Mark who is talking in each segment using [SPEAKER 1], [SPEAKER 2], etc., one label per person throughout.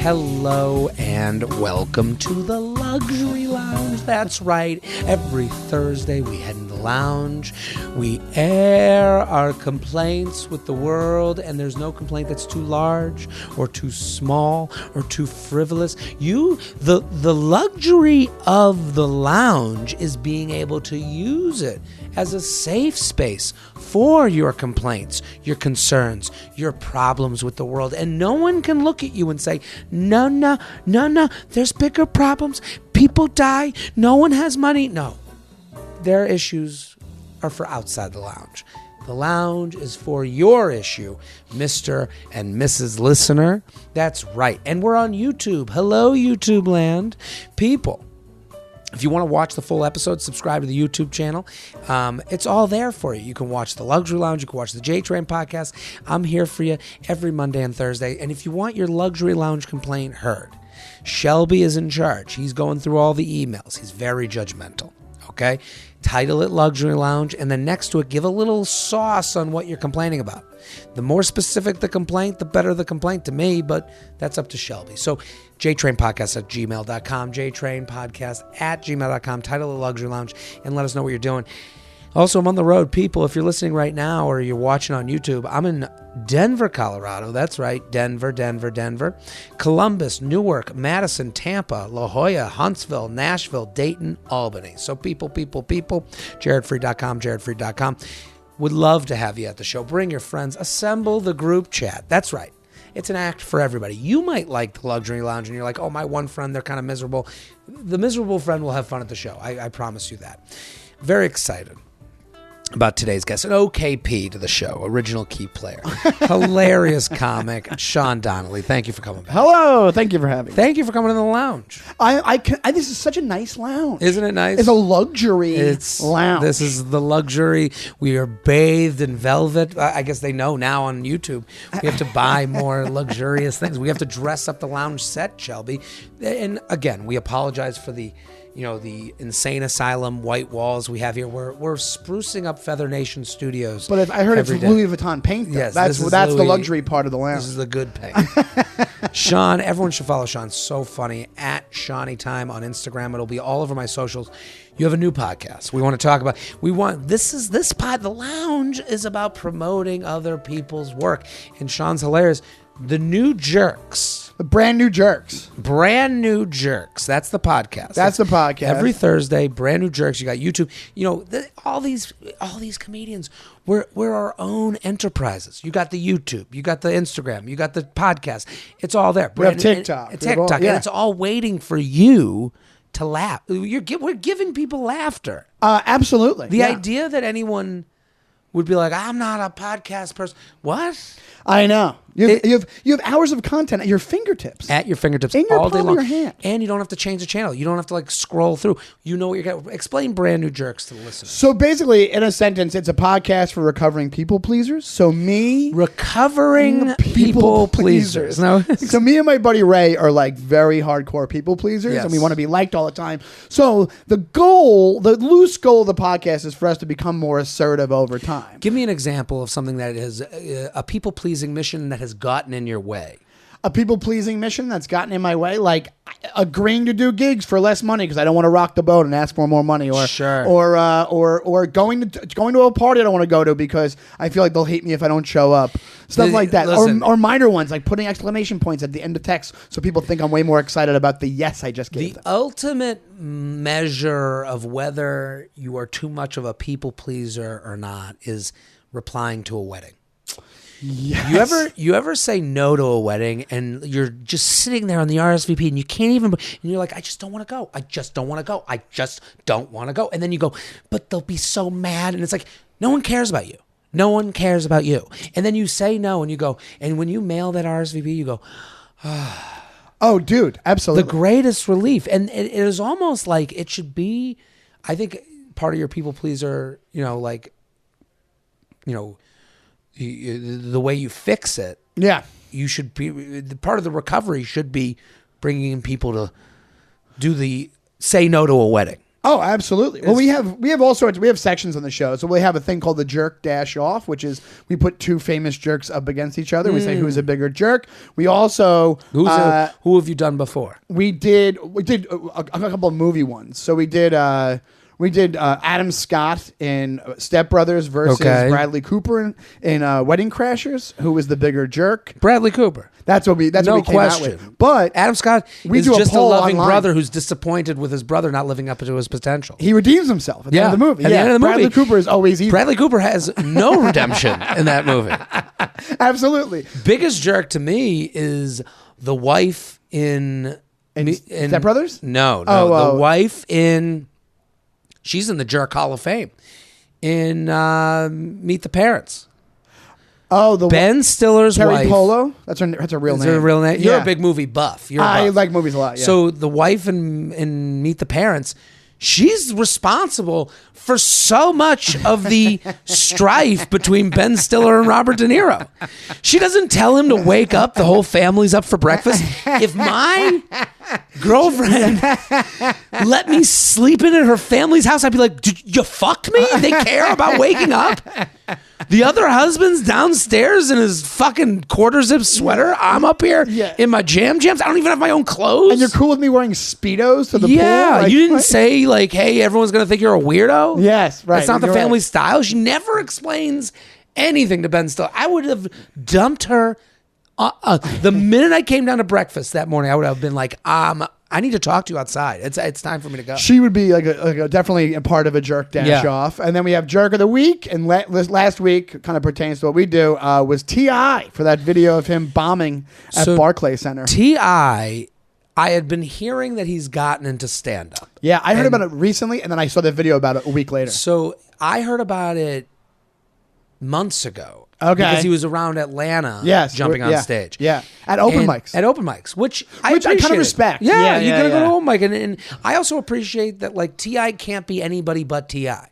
[SPEAKER 1] Hello and welcome to the Luxury Lounge. That's right. Every Thursday we head in the lounge. We air our complaints with the world, and there's no complaint that's too large or too small or too frivolous. The luxury of the lounge is being able to use it as a safe space for your complaints, your concerns, your problems with the world. And no one can look at you and say, no, there's bigger problems. People die. No one has money. No, their issues are for outside the lounge. The lounge is for your issue, Mr. and Mrs. Listener. That's right. And we're on YouTube. Hello, YouTube land. People, if you want to watch the full episode, subscribe to the YouTube channel. It's all there for you. You can watch the Luxury Lounge. You can watch the J-Train podcast. I'm here for you every Monday and Thursday. And if you want your Luxury Lounge complaint heard, Shelby is in charge. He's going through all the emails. He's very judgmental. Okay? Title it Luxury Lounge, and then next to it, give a little sauce on what you're complaining about. The more specific the complaint, the better the complaint to me, but that's up to Shelby. So, jtrainpodcast@gmail.com, jtrainpodcast@gmail.com, title the Luxury Lounge, and let us know what you're doing. Also, I'm on the road. People, if you're listening right now or you're watching on YouTube, I'm in Denver, Colorado. That's right, Denver. Columbus, Newark, Madison, Tampa, La Jolla, Huntsville, Nashville, Dayton, Albany. So people, jaredfreid.com. Would love to have you at the show. Bring your friends. Assemble the group chat. That's right. It's an act for everybody. You might like the Luxury Lounge and you're like, oh, my one friend, they're kind of miserable. The miserable friend will have fun at the show. I promise you that. Very excited about today's guest, an OKP to the show, original key player, hilarious comic, Sean Donnelly. Thank you for coming back.
[SPEAKER 2] Hello, thank you for having me.
[SPEAKER 1] Thank you for coming to the lounge.
[SPEAKER 2] This is such a nice lounge.
[SPEAKER 1] Isn't it nice?
[SPEAKER 2] It's a luxury lounge.
[SPEAKER 1] This is the luxury. We are bathed in velvet. I guess they know now on YouTube. We have to buy more luxurious things. We have to dress up the lounge set, Shelby. And again, we apologize for the insane asylum white walls we have here. We're sprucing up Feather Nation Studios.
[SPEAKER 2] But I heard it's Louis Vuitton paint. Though.
[SPEAKER 1] Yes,
[SPEAKER 2] that's the luxury part of the lounge.
[SPEAKER 1] This is the good paint. Sean, everyone should follow Sean. So funny at Shawnee Time on Instagram. It'll be all over my socials. You have a new podcast. We want to talk about. The lounge is about promoting other people's work. And Sean's hilarious. The New Jerks.
[SPEAKER 2] The Brand New Jerks.
[SPEAKER 1] Brand New Jerks. That's the podcast.
[SPEAKER 2] That's the podcast.
[SPEAKER 1] Every Thursday, Brand New Jerks. You got YouTube. All these comedians, we're our own enterprises. You got the YouTube. You got the Instagram. You got the podcast. It's all there.
[SPEAKER 2] We have TikTok.
[SPEAKER 1] And it's all waiting for you to laugh. We're giving people laughter.
[SPEAKER 2] Absolutely.
[SPEAKER 1] The idea that anyone would be like, I'm not a podcast person. What?
[SPEAKER 2] I know. You have hours of content at your fingertips.
[SPEAKER 1] At your fingertips.
[SPEAKER 2] In your
[SPEAKER 1] all day
[SPEAKER 2] palm
[SPEAKER 1] long.
[SPEAKER 2] of your hand.
[SPEAKER 1] And you don't have to change the channel. You don't have to scroll through. You know what you're getting. Explain Brand New Jerks to the listeners.
[SPEAKER 2] So basically, in a sentence, it's a podcast for recovering people pleasers. So me...
[SPEAKER 1] Recovering people pleasers. No.
[SPEAKER 2] So me and my buddy Ray are very hardcore people pleasers.
[SPEAKER 1] Yes.
[SPEAKER 2] And we want to be liked all the time. So the loose goal of the podcast is for us to become more assertive over time.
[SPEAKER 1] Give me an example of something that is a people-pleasing mission that has gotten in your way.
[SPEAKER 2] A people-pleasing mission that's gotten in my way, like agreeing to do gigs for less money because I don't want to rock the boat and ask for more money, or
[SPEAKER 1] sure.
[SPEAKER 2] or going to a party I don't want to go to because I feel like they'll hate me if I don't show up. Stuff like that.
[SPEAKER 1] Listen.
[SPEAKER 2] Or minor ones like putting exclamation points at the end of text so people think I'm way more excited about the yes I just gave them.
[SPEAKER 1] The ultimate measure of whether you are too much of a people pleaser or not is replying to a wedding.
[SPEAKER 2] Yes.
[SPEAKER 1] You ever say no to a wedding and you're just sitting there on the RSVP and you can't even, and you're like, I just don't want to go. I just don't want to go. I just don't want to go. And then you go, but they'll be so mad. And it's like, no one cares about you. No one cares about you. And then you say no and you go, and when you mail that RSVP, you go,
[SPEAKER 2] oh, dude, absolutely.
[SPEAKER 1] The greatest relief. And it is almost like it should be, I think part of your people pleaser, the way you fix it.
[SPEAKER 2] Yeah.
[SPEAKER 1] You should be, part of the recovery should be bringing in people to say no to a wedding.
[SPEAKER 2] Oh, absolutely. Well, we have all sorts. We have sections on the show. So we have a thing called the jerk dash off, which is we put two famous jerks up against each other. We say who's a bigger jerk. We also
[SPEAKER 1] who have you done before?
[SPEAKER 2] We did a couple of movie ones. So we did Adam Scott in Step Brothers versus Bradley Cooper in Wedding Crashers. Who was the bigger jerk?
[SPEAKER 1] Bradley Cooper.
[SPEAKER 2] That's what we came out with. But
[SPEAKER 1] Adam Scott is just a loving brother who's disappointed with his brother not living up to his potential.
[SPEAKER 2] He redeems himself at the end of the movie.
[SPEAKER 1] At the end of the movie.
[SPEAKER 2] Bradley Cooper is always evil.
[SPEAKER 1] Bradley Cooper has no redemption in that movie.
[SPEAKER 2] Absolutely.
[SPEAKER 1] Biggest jerk to me is the wife in
[SPEAKER 2] Step Brothers?
[SPEAKER 1] No. The wife in... She's in the Jerk Hall of Fame in Meet the Parents.
[SPEAKER 2] Oh, the
[SPEAKER 1] Ben Stiller's
[SPEAKER 2] Terry
[SPEAKER 1] wife.
[SPEAKER 2] Polo? That's her real name.
[SPEAKER 1] Is her real name?
[SPEAKER 2] Yeah.
[SPEAKER 1] You're a big movie buff.
[SPEAKER 2] I like movies a lot, yeah.
[SPEAKER 1] So the wife in Meet the Parents, she's responsible for so much of the strife between Ben Stiller and Robert De Niro. She doesn't tell him to wake up. The whole family's up for breakfast. If my girlfriend let me sleep in at her family's house, I'd be like, you fucked me? They care about waking up? The other husband's downstairs in his fucking quarter zip sweater. I'm up here in my jams. I don't even have my own clothes.
[SPEAKER 2] And you're cool with me wearing Speedos to the pool?
[SPEAKER 1] Yeah,
[SPEAKER 2] Like,
[SPEAKER 1] you didn't say like, hey, everyone's going to think you're a weirdo?
[SPEAKER 2] Yes, right.
[SPEAKER 1] That's not the
[SPEAKER 2] You're
[SPEAKER 1] family
[SPEAKER 2] right.
[SPEAKER 1] style. She never explains anything to Ben Stiller. I would have dumped her. The minute I came down to breakfast that morning, I would have been like, I need to talk to you outside. It's time for me to go.
[SPEAKER 2] She would be like definitely a part of a jerk dash off. And then we have Jerk of the Week. And last week, kind of pertains to what we do, was T.I. for that video of him bombing at Barclays Center.
[SPEAKER 1] T.I., I had been hearing that he's gotten into stand-up.
[SPEAKER 2] Yeah, I heard about it recently, and then I saw the video about it a week later.
[SPEAKER 1] So I heard about it months ago.
[SPEAKER 2] Okay.
[SPEAKER 1] Because he was around Atlanta jumping on stage.
[SPEAKER 2] Yeah. At open mics.
[SPEAKER 1] At open mics, which
[SPEAKER 2] I kind of respect.
[SPEAKER 1] Yeah, you're going to go to open mic. And I also appreciate that like T.I. can't be anybody but T.I.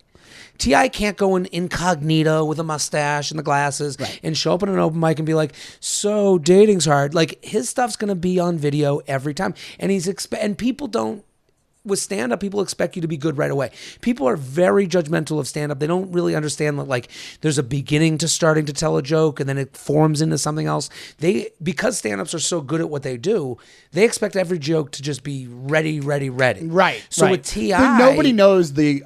[SPEAKER 1] T.I. can't go in incognito with a mustache and the glasses and show up at an open mic and be like, so dating's hard. Like his stuff's going to be on video every time. And and people don't, with stand-up, people expect you to be good right away. People are very judgmental of stand-up. They don't really understand that, like, there's a beginning to starting to tell a joke, and then it forms into something else. Because stand-ups are so good at what they do, they expect every joke to just be ready.
[SPEAKER 2] Right.
[SPEAKER 1] So with T.I.,
[SPEAKER 2] nobody knows the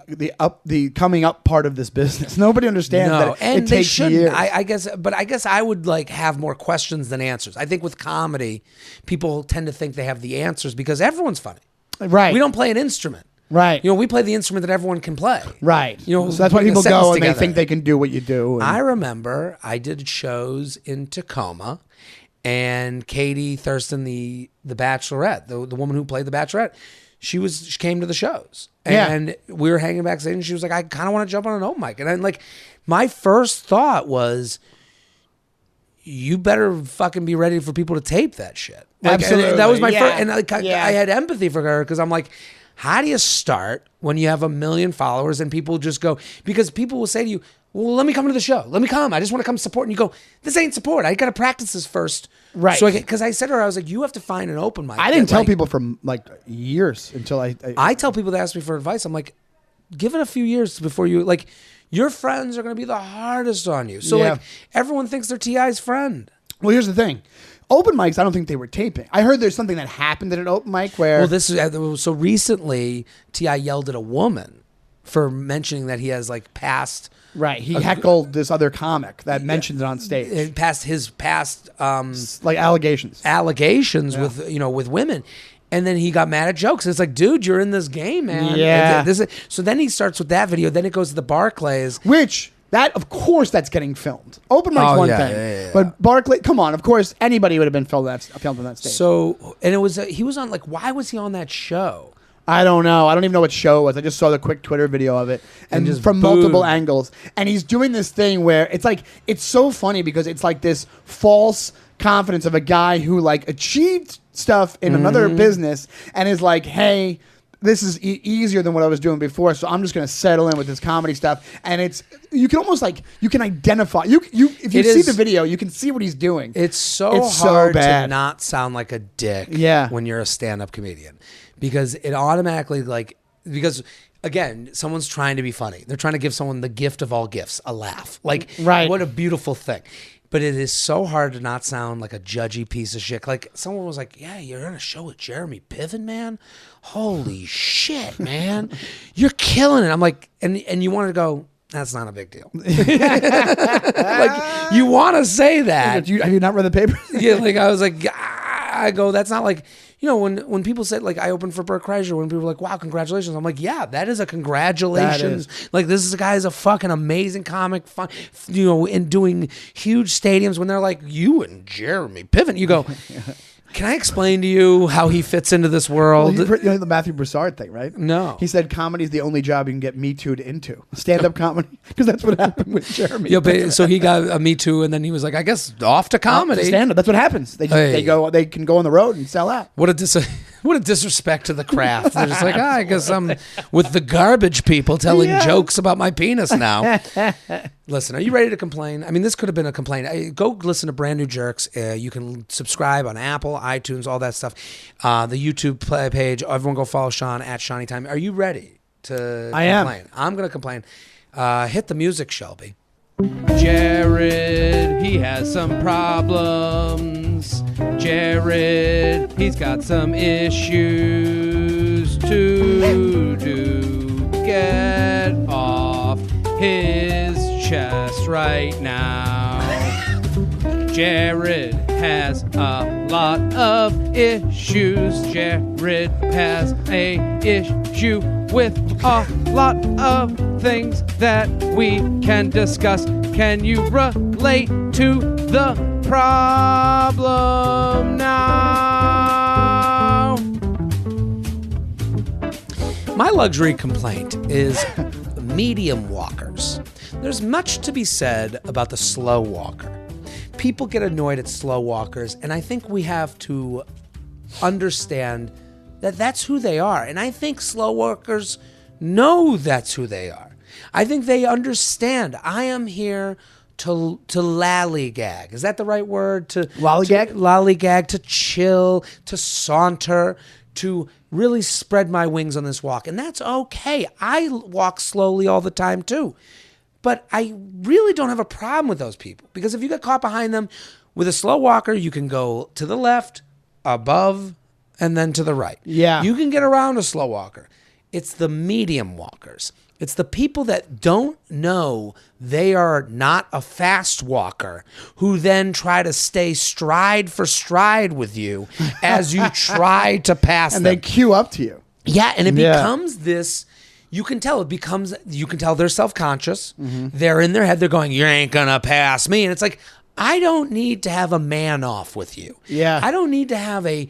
[SPEAKER 2] coming up part of this business. Nobody understands that it takes years.
[SPEAKER 1] I guess I would like have more questions than answers. I think with comedy, people tend to think they have the answers because everyone's funny.
[SPEAKER 2] Right.
[SPEAKER 1] We don't play an instrument.
[SPEAKER 2] Right.
[SPEAKER 1] We play the instrument that everyone can play.
[SPEAKER 2] Right.
[SPEAKER 1] So
[SPEAKER 2] that's why people go and they think they can do what you do.
[SPEAKER 1] I remember I did shows in Tacoma, and Katie Thurston, the Bachelorette, the woman who played the Bachelorette, she came to the shows. And we were hanging backstage, and she was like, I kind of want to jump on an open mic. And I'm like, my first thought was, you better fucking be ready for people to tape that shit. Like,
[SPEAKER 2] Absolutely.
[SPEAKER 1] That was my first, and I had empathy for her because I'm like, how do you start when you have 1 million followers and people just go, because people will say to you, well, let me come to the show. Let me come. I just want to come support. And you go, this ain't support. I got to practice this first.
[SPEAKER 2] Right.
[SPEAKER 1] So because I said to her, I was like, you have to find an open mic.
[SPEAKER 2] I didn't tell people for like years until
[SPEAKER 1] I tell people that ask me for advice. I'm like, give it a few years before you, like, your friends are going to be the hardest on you. So like everyone thinks they're T.I.'s friend.
[SPEAKER 2] Well, here's the thing. Open mics, I don't think they were taping. I heard there's something that happened at an open mic where...
[SPEAKER 1] Well, this is... So recently, T.I. yelled at a woman for mentioning that he has, like, past...
[SPEAKER 2] Right. He heckled this other comic that mentioned it on stage.
[SPEAKER 1] His past...
[SPEAKER 2] like allegations.
[SPEAKER 1] Allegations with women. And then he got mad at jokes. It's like, dude, you're in this game, man.
[SPEAKER 2] Yeah.
[SPEAKER 1] So then he starts with that video. Then it goes to the Barclays.
[SPEAKER 2] Which... That, of course, that's getting filmed. Open mic's one thing. Yeah. But Barclay, come on, of course, anybody would have been filmed on that stage.
[SPEAKER 1] So, and it was, he was on, like, why was he on that show?
[SPEAKER 2] I don't know. I don't even know what show it was. I just saw the quick Twitter video of it. And just from multiple angles. And he's doing this thing where it's like, it's so funny because it's like this false confidence of a guy who, like, achieved stuff in another business and is like, hey... This is easier than what I was doing before, so I'm just going to settle in with this comedy stuff. And it's you can almost like you can identify if you see the video, you can see what he's doing.
[SPEAKER 1] It's so hard to not sound like a dick when you're a stand-up comedian because it automatically because again, someone's trying to be funny. They're trying to give someone the gift of all gifts, a laugh. Like,
[SPEAKER 2] right.
[SPEAKER 1] What a beautiful thing. But it is so hard to not sound like a judgy piece of shit. Like, someone was like, yeah, you're on a show with Jeremy Piven, man? Holy shit, man. You're killing it. I'm like, and you wanted to go, that's not a big deal. Like, you want to say that.
[SPEAKER 2] Have you not read the paper?
[SPEAKER 1] Yeah, like, I was like, I go, that's not like... when people said, like, I opened for Bert Kreischer, when people were like, wow, congratulations. I'm like, yeah, that is a congratulations. Like, this is a guy who's a fucking amazing comic, fun, and doing huge stadiums. When they're like, you and Jeremy Piven, you go, can I explain to you how he fits into this world?
[SPEAKER 2] Well, you know the Matthew Broussard thing, right?
[SPEAKER 1] No.
[SPEAKER 2] He said comedy is the only job you can get Me Too'd into. Stand-up comedy. Because that's what happened with Jeremy.
[SPEAKER 1] Yeah, but, so he got a Me Too, and then he was like, I guess off to comedy.
[SPEAKER 2] Stand-up. That's what happens. They can go on the road and sell out.
[SPEAKER 1] What a disrespect to the craft. They're just like, I guess I'm with the garbage people telling jokes about my penis now. Listen, are you ready to complain? I mean, this could have been a complaint. Go listen to Brand New Jerks. You can subscribe on Apple, iTunes, all that stuff. The YouTube page. Everyone go follow Sean at Shawnee Time. Are you ready to complain? I'm going to complain. Hit the music, Shelby. Jared, he has some problems. Jared, he's got some issues to do. Get off his chest right now. Jared has a lot of issues. Jared has a issue with a lot of things that we can discuss. Can you relate to the problem now? My luxury complaint is medium walkers. There's much to be said about the slow walker. People get annoyed at slow walkers, and I think we have to understand that that's who they are. And I think slow walkers know that's who they are. I think they understand. I am here to lollygag. Is that the right word?
[SPEAKER 2] Lollygag?
[SPEAKER 1] Lollygag, to chill, to saunter, to really spread my wings on this walk. And that's okay. I walk slowly all the time too. But I really don't have a problem with those people, because if you get caught behind them with a slow walker, you can go to the left, above, and then to the right.
[SPEAKER 2] Yeah.
[SPEAKER 1] You can get around a slow walker. It's the medium walkers. It's the people that don't know they are not a fast walker, who then try to stay stride for stride with you as you try to pass
[SPEAKER 2] and
[SPEAKER 1] them.
[SPEAKER 2] they queue up to you.
[SPEAKER 1] Yeah, and it becomes this... You can tell they're self-conscious. Mm-hmm. They're in their head. They're going, you ain't going to pass me. And it's like, I don't need to have a man off with you.
[SPEAKER 2] Yeah.
[SPEAKER 1] I don't need to have a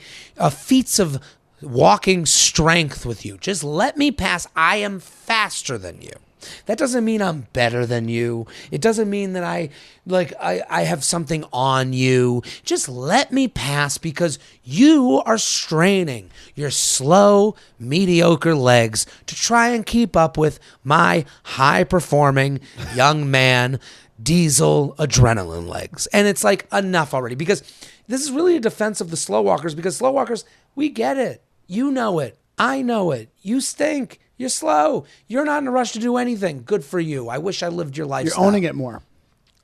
[SPEAKER 1] feats of walking strength with you. Just let me pass. I am faster than you. That doesn't mean I'm better than you. It doesn't mean that I have something on you. Just let me pass, because you are straining your slow, mediocre legs to try and keep up with my high-performing young man diesel adrenaline legs. And it's like, enough already, because this is really a defense of the slow walkers, because slow walkers, we get it. You know it. I know it. You stink. You're slow. You're not in a rush to do anything. Good for you. I wish I lived your lifestyle.
[SPEAKER 2] You're owning it more.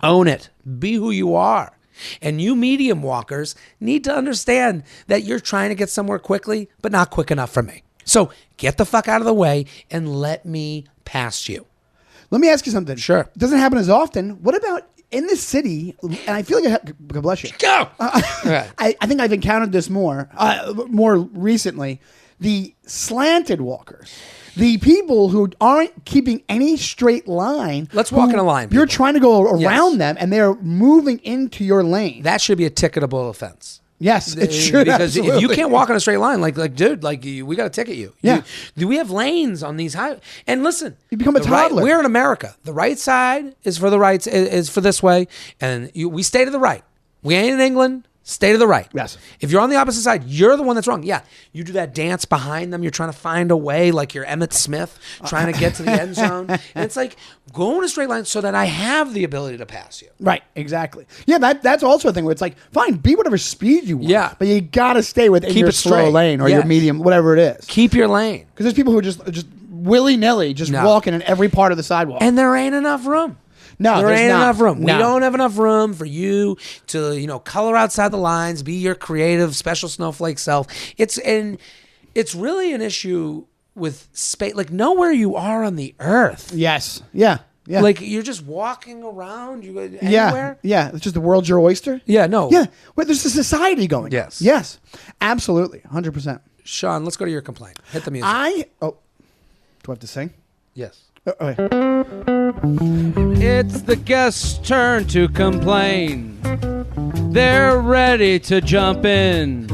[SPEAKER 1] Own it. Be who you are. And you medium walkers need to understand that you're trying to get somewhere quickly, but not quick enough for me. So get the fuck out of the way and let me pass you.
[SPEAKER 2] Let me ask you something.
[SPEAKER 1] Sure.
[SPEAKER 2] It doesn't happen as often. What about in the city? And I feel like God bless you.
[SPEAKER 1] Go.
[SPEAKER 2] I think I've encountered this more recently. The slanted walkers. The people who aren't keeping any straight line.
[SPEAKER 1] Let's walk in a line, people.
[SPEAKER 2] You're trying to go around them, and they're moving into your lane.
[SPEAKER 1] That should be a ticketable offense.
[SPEAKER 2] Yes, it should.
[SPEAKER 1] Because
[SPEAKER 2] absolutely.
[SPEAKER 1] if you can't walk in a straight line, dude, we got to ticket you.
[SPEAKER 2] Yeah.
[SPEAKER 1] We have lanes on these highways. And listen,
[SPEAKER 2] you become a toddler.
[SPEAKER 1] We're in America. The right side is for the right, is for this way, and we stay to the right. We ain't in England. Stay to the right.
[SPEAKER 2] Yes.
[SPEAKER 1] If you're on the opposite side, you're the one that's wrong. Yeah. You do that dance behind them. You're trying to find a way, like you're Emmett Smith trying to get to the end zone. And it's like, go in a straight line so that I have the ability to pass you.
[SPEAKER 2] Right. Exactly. Yeah. That's also a thing where it's like, fine, be whatever speed you want.
[SPEAKER 1] Yeah.
[SPEAKER 2] But you got to stay within your slow lane or your medium, whatever it is.
[SPEAKER 1] Keep your lane.
[SPEAKER 2] Because there's people who are just willy-nilly just walking in every part of the sidewalk.
[SPEAKER 1] And there ain't enough room.
[SPEAKER 2] No,
[SPEAKER 1] there ain't enough room.
[SPEAKER 2] No.
[SPEAKER 1] We don't have enough room for you to, color outside the lines, be your creative, special snowflake self. It's really an issue with space. Like, know where you are on the earth.
[SPEAKER 2] Yes. Yeah. Yeah.
[SPEAKER 1] Like, you're just walking around. You go anywhere.
[SPEAKER 2] Yeah. It's just the world's your oyster.
[SPEAKER 1] Yeah. No.
[SPEAKER 2] Yeah. Well, there's a society going.
[SPEAKER 1] Yes.
[SPEAKER 2] Yes. Absolutely. 100%.
[SPEAKER 1] Sean, let's go to your complaint. Hit the music.
[SPEAKER 2] Do I have to sing?
[SPEAKER 1] Yes.
[SPEAKER 2] Okay.
[SPEAKER 3] It's the guest's turn to complain. They're ready to jump in.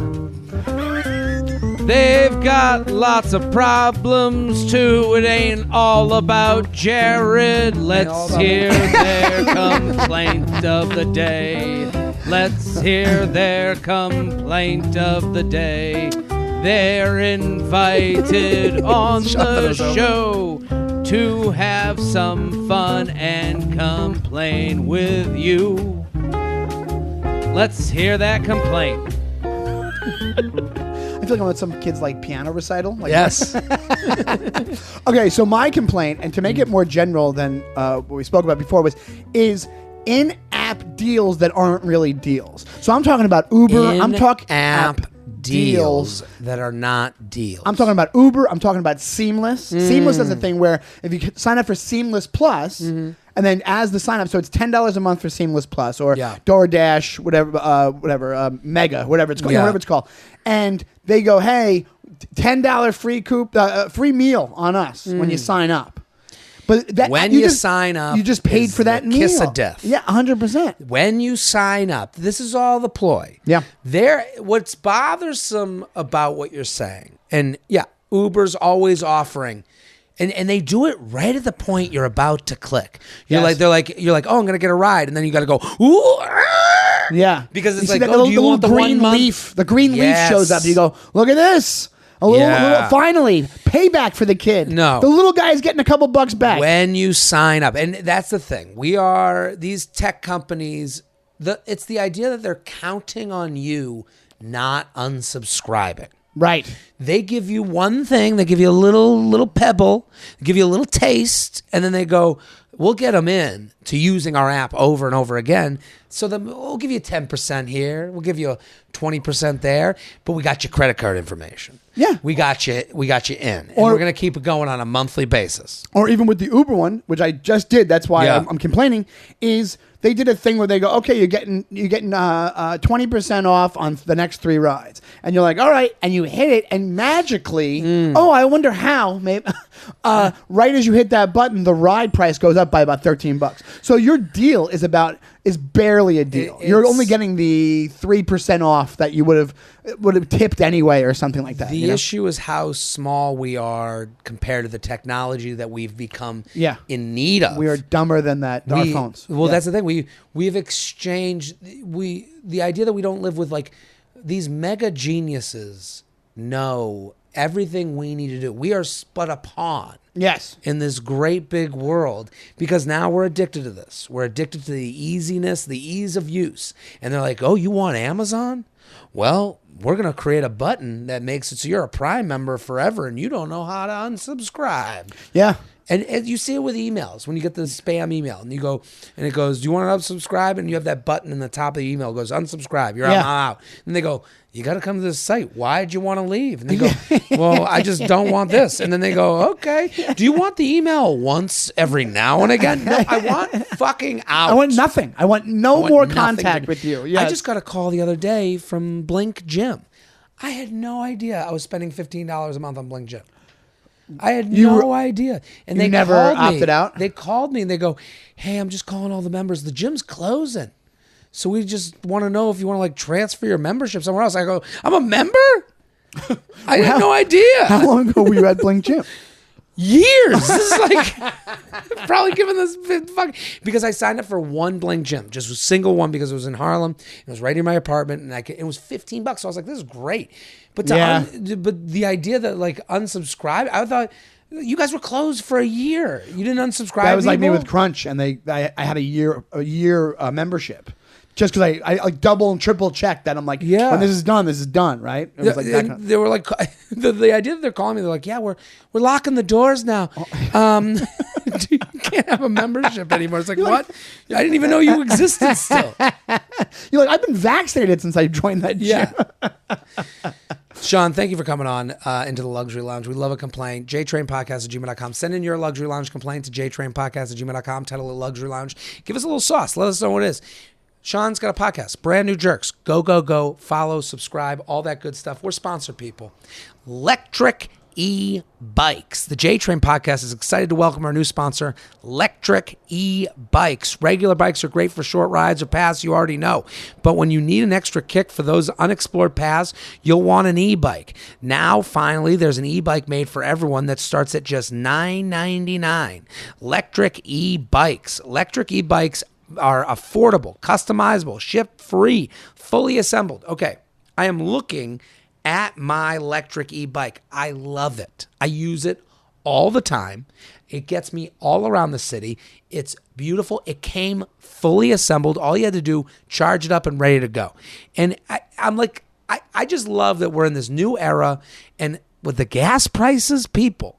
[SPEAKER 3] They've got lots of problems too. It ain't all about Jared. Let's hear their complaint of the day. Let's hear their complaint of the day. They're invited on the show to have some fun and complain with you. Let's hear that complaint.
[SPEAKER 2] I feel like I'm at some kid's piano recital.
[SPEAKER 1] Yes.
[SPEAKER 2] Okay, so my complaint, and to make it more general than what we spoke about before, is in-app deals that aren't really deals. So I'm talking about Uber. I'm talking
[SPEAKER 1] app deals that are not deals.
[SPEAKER 2] I'm talking about Uber. I'm talking about Seamless. Seamless is a thing where if you sign up for Seamless Plus, and then as the sign up, so it's $10 a month for Seamless Plus or DoorDash, whatever, Mega, whatever it's called, whatever it's called, and they go, hey, $10 free meal on us when you sign up. But that,
[SPEAKER 1] when you sign up,
[SPEAKER 2] you just paid for that meal.
[SPEAKER 1] Kiss of death.
[SPEAKER 2] Yeah, 100%.
[SPEAKER 1] When you sign up, this is all the ploy.
[SPEAKER 2] Yeah.
[SPEAKER 1] What's bothersome about what you're saying, and Uber's always offering, and they do it right at the point you're about to click. You're like, oh, I'm gonna get a ride, and then you got to go, ooh,
[SPEAKER 2] yeah,
[SPEAKER 1] because it's
[SPEAKER 2] you
[SPEAKER 1] like, oh, do you want the
[SPEAKER 2] green
[SPEAKER 1] 1
[SPEAKER 2] leaf?
[SPEAKER 1] month?
[SPEAKER 2] The green leaf shows up. You go, look at this. A little, finally, payback for the kid.
[SPEAKER 1] No.
[SPEAKER 2] The little guy's getting a couple bucks back.
[SPEAKER 1] When you sign up, and that's the thing. These tech companies, it's the idea that they're counting on you not unsubscribing.
[SPEAKER 2] Right.
[SPEAKER 1] They give you one thing, they give you a little pebble, they give you a little taste, and then they go, we'll get them in to using our app over and over again. So then we'll give you 10% here, we'll give you 20% there, but we got your credit card information.
[SPEAKER 2] Yeah.
[SPEAKER 1] We got you in. And we're going to keep it going on a monthly basis.
[SPEAKER 2] Or even with the Uber one, which I just did, that's why I'm complaining, is they did a thing where they go, okay, you're getting 20% off on the next 3 rides. And you're like, all right, and you hit it, and magically, I wonder how, maybe, right as you hit that button, the ride price goes up by about $13. So your deal is barely a deal. You're only getting the 3% off that you would have tipped anyway or something like that.
[SPEAKER 1] The issue is how small we are compared to the technology that we've become in need of.
[SPEAKER 2] We are dumber than that. Our phones.
[SPEAKER 1] Well, that's the thing. We've exchanged the idea that we don't live with these mega geniuses know everything we need to do. We are but a pawn.
[SPEAKER 2] Yes.
[SPEAKER 1] In this great big world, because now we're addicted to this. We're addicted to the easiness, the ease of use. And they're like, oh, you want Amazon? Well, we're going to create a button that makes it so you're a Prime member forever and you don't know how to unsubscribe.
[SPEAKER 2] Yeah.
[SPEAKER 1] And you see it with emails when you get the spam email and you go, and it goes, do you want to unsubscribe? And you have that button in the top of the email. It goes, unsubscribe. You're out. And they go, you got to come to this site. Why'd you want to leave? And they go, well, I just don't want this. And then they go, okay. Do you want the email once every now and again? No, I want fucking out.
[SPEAKER 2] I want nothing. I want no more contact with you. Yes.
[SPEAKER 1] I just got a call the other day from Blink Gym. I had no idea I was spending $15 a month on Blink Gym. I had no idea. And they
[SPEAKER 2] never opted out?
[SPEAKER 1] They called me and they go, hey, I'm just calling all the members. The gym's closing. So we just want to know if you want to transfer your membership somewhere else. I go, I'm a member? I had no idea.
[SPEAKER 2] How long ago were you at Blink Gym?
[SPEAKER 1] Years. This is probably giving this fuck, because I signed up for one Blink Gym, just a single one, because it was in Harlem. It was right in my apartment, and it was $15. So I was like, this is great. But but the idea that unsubscribe, I thought you guys were closed for a year. You didn't unsubscribe.
[SPEAKER 2] That was like me with Crunch, and I had a year membership just because I like double and triple check that I'm like, when this is done, right? It was like that
[SPEAKER 1] they were like, the idea that they're calling me, they're like, yeah, we're locking the doors now. You can't have a membership anymore. It's like, what? I didn't even know you existed still.
[SPEAKER 2] You're like, I've been vaccinated since I joined that gym.
[SPEAKER 1] Yeah. Sean, thank you for coming on into the Luxury Lounge. We love a complaint. jtrainpodcast@gmail.com. Send in your Luxury Lounge complaint to jtrainpodcast@gmail.com. Title it Luxury Lounge. Give us a little sauce. Let us know what it is. Sean's got a podcast, Brand New Jerks. Go. Follow, subscribe, all that good stuff. We're sponsored people. Electric E-Bikes. The J-Train podcast is excited to welcome our new sponsor, Electric E-Bikes. Regular bikes are great for short rides or paths you already know. But when you need an extra kick for those unexplored paths, you'll want an e-bike. Now, finally, there's an e-bike made for everyone that starts at just $9.99. Electric E-Bikes. Electric E-Bikes are affordable, customizable, ship-free, fully assembled. Okay, I am looking at my electric e-bike. I love it. I use it all the time. It gets me all around the city. It's beautiful. It came fully assembled. All you had to do, charge it up and ready to go. And I'm like, I just love that we're in this new era. And with the gas prices, people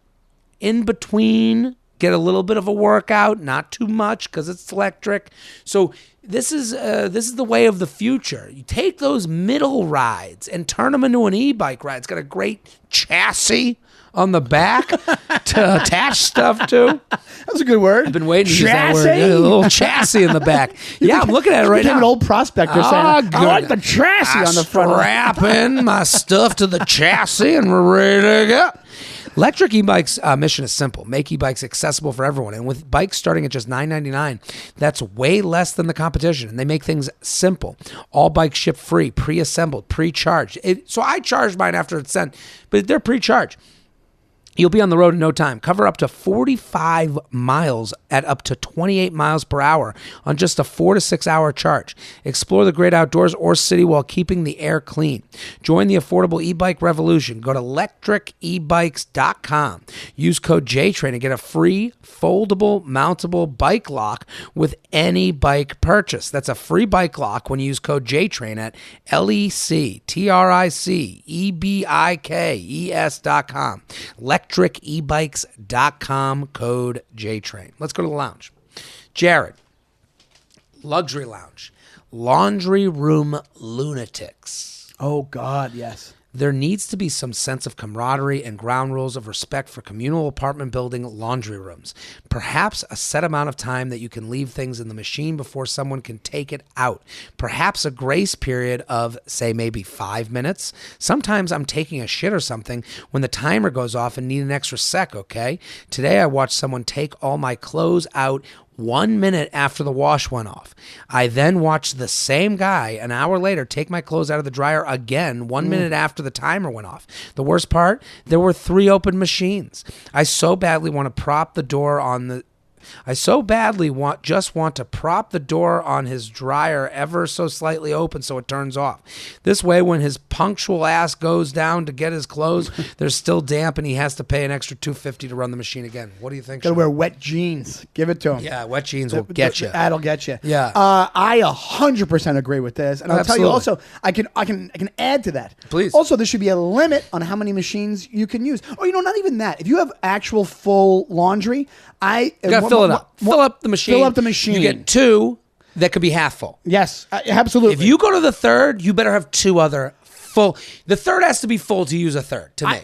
[SPEAKER 1] in between get a little bit of a workout, not too much because it's electric. So this is the way of the future. You take those middle rides and turn them into an e-bike ride. It's got a great chassis on the back to attach stuff to.
[SPEAKER 2] That's a good word.
[SPEAKER 1] I've been waiting to use that word. Yeah, a little chassis in the back. Yeah, I'm looking at it right now.
[SPEAKER 2] An old prospector saying, I like the chassis on the front.
[SPEAKER 1] Strapping my stuff to the chassis and we're ready to go. Electric e-bikes mission is simple. Make e-bikes accessible for everyone. And with bikes starting at just $9.99, that's way less than the competition. And they make things simple. All bikes ship free, pre-assembled, pre-charged. So I charged mine after it's sent, but they're pre-charged. You'll be on the road in no time. Cover up to 45 miles at up to 28 miles per hour on just a 4 to 6 hour charge. Explore the great outdoors or city while keeping the air clean. Join the affordable e-bike revolution. Go to electricebikes.com. Use code JTRAIN and get a free foldable mountable bike lock with any bike purchase. That's a free bike lock when you use code JTRAIN at electricebikes.com. electricebikes.com, code JTRAIN. Let's go to the lounge. Jared, Luxury Lounge, laundry room lunatics.
[SPEAKER 2] Oh, God, yes.
[SPEAKER 1] There needs to be some sense of camaraderie and ground rules of respect for communal apartment building laundry rooms. Perhaps a set amount of time that you can leave things in the machine before someone can take it out. Perhaps a grace period of, say, maybe 5 minutes. Sometimes I'm taking a shit or something when the timer goes off and need an extra sec, okay? Today I watched someone take all my clothes out 1 minute after the wash went off. I then watched the same guy an hour later take my clothes out of the dryer again 1 minute after the timer went off. The worst part, there were 3 open machines. I so badly want to prop the door on the want to prop the door on his dryer ever so slightly open so it turns off. This way, when his punctual ass goes down to get his clothes, they're still damp and he has to pay an extra $250 to run the machine again. What do you think?
[SPEAKER 2] Gotta wear wet jeans. Give it to him.
[SPEAKER 1] Yeah, wet jeans will get you.
[SPEAKER 2] That'll get you.
[SPEAKER 1] Yeah.
[SPEAKER 2] I 100% agree with this, and I'll tell you also, I can add to that.
[SPEAKER 1] Please.
[SPEAKER 2] Also, there should be a limit on how many machines you can use. Or not even that. If you have actual full laundry,
[SPEAKER 1] you gotta fill it up. Fill up the machine.
[SPEAKER 2] Fill up the machine.
[SPEAKER 1] You get 2 that could be half full.
[SPEAKER 2] Yes, absolutely.
[SPEAKER 1] If you go to the third, you better have 2 other full. The third has to be full to use a third, to me.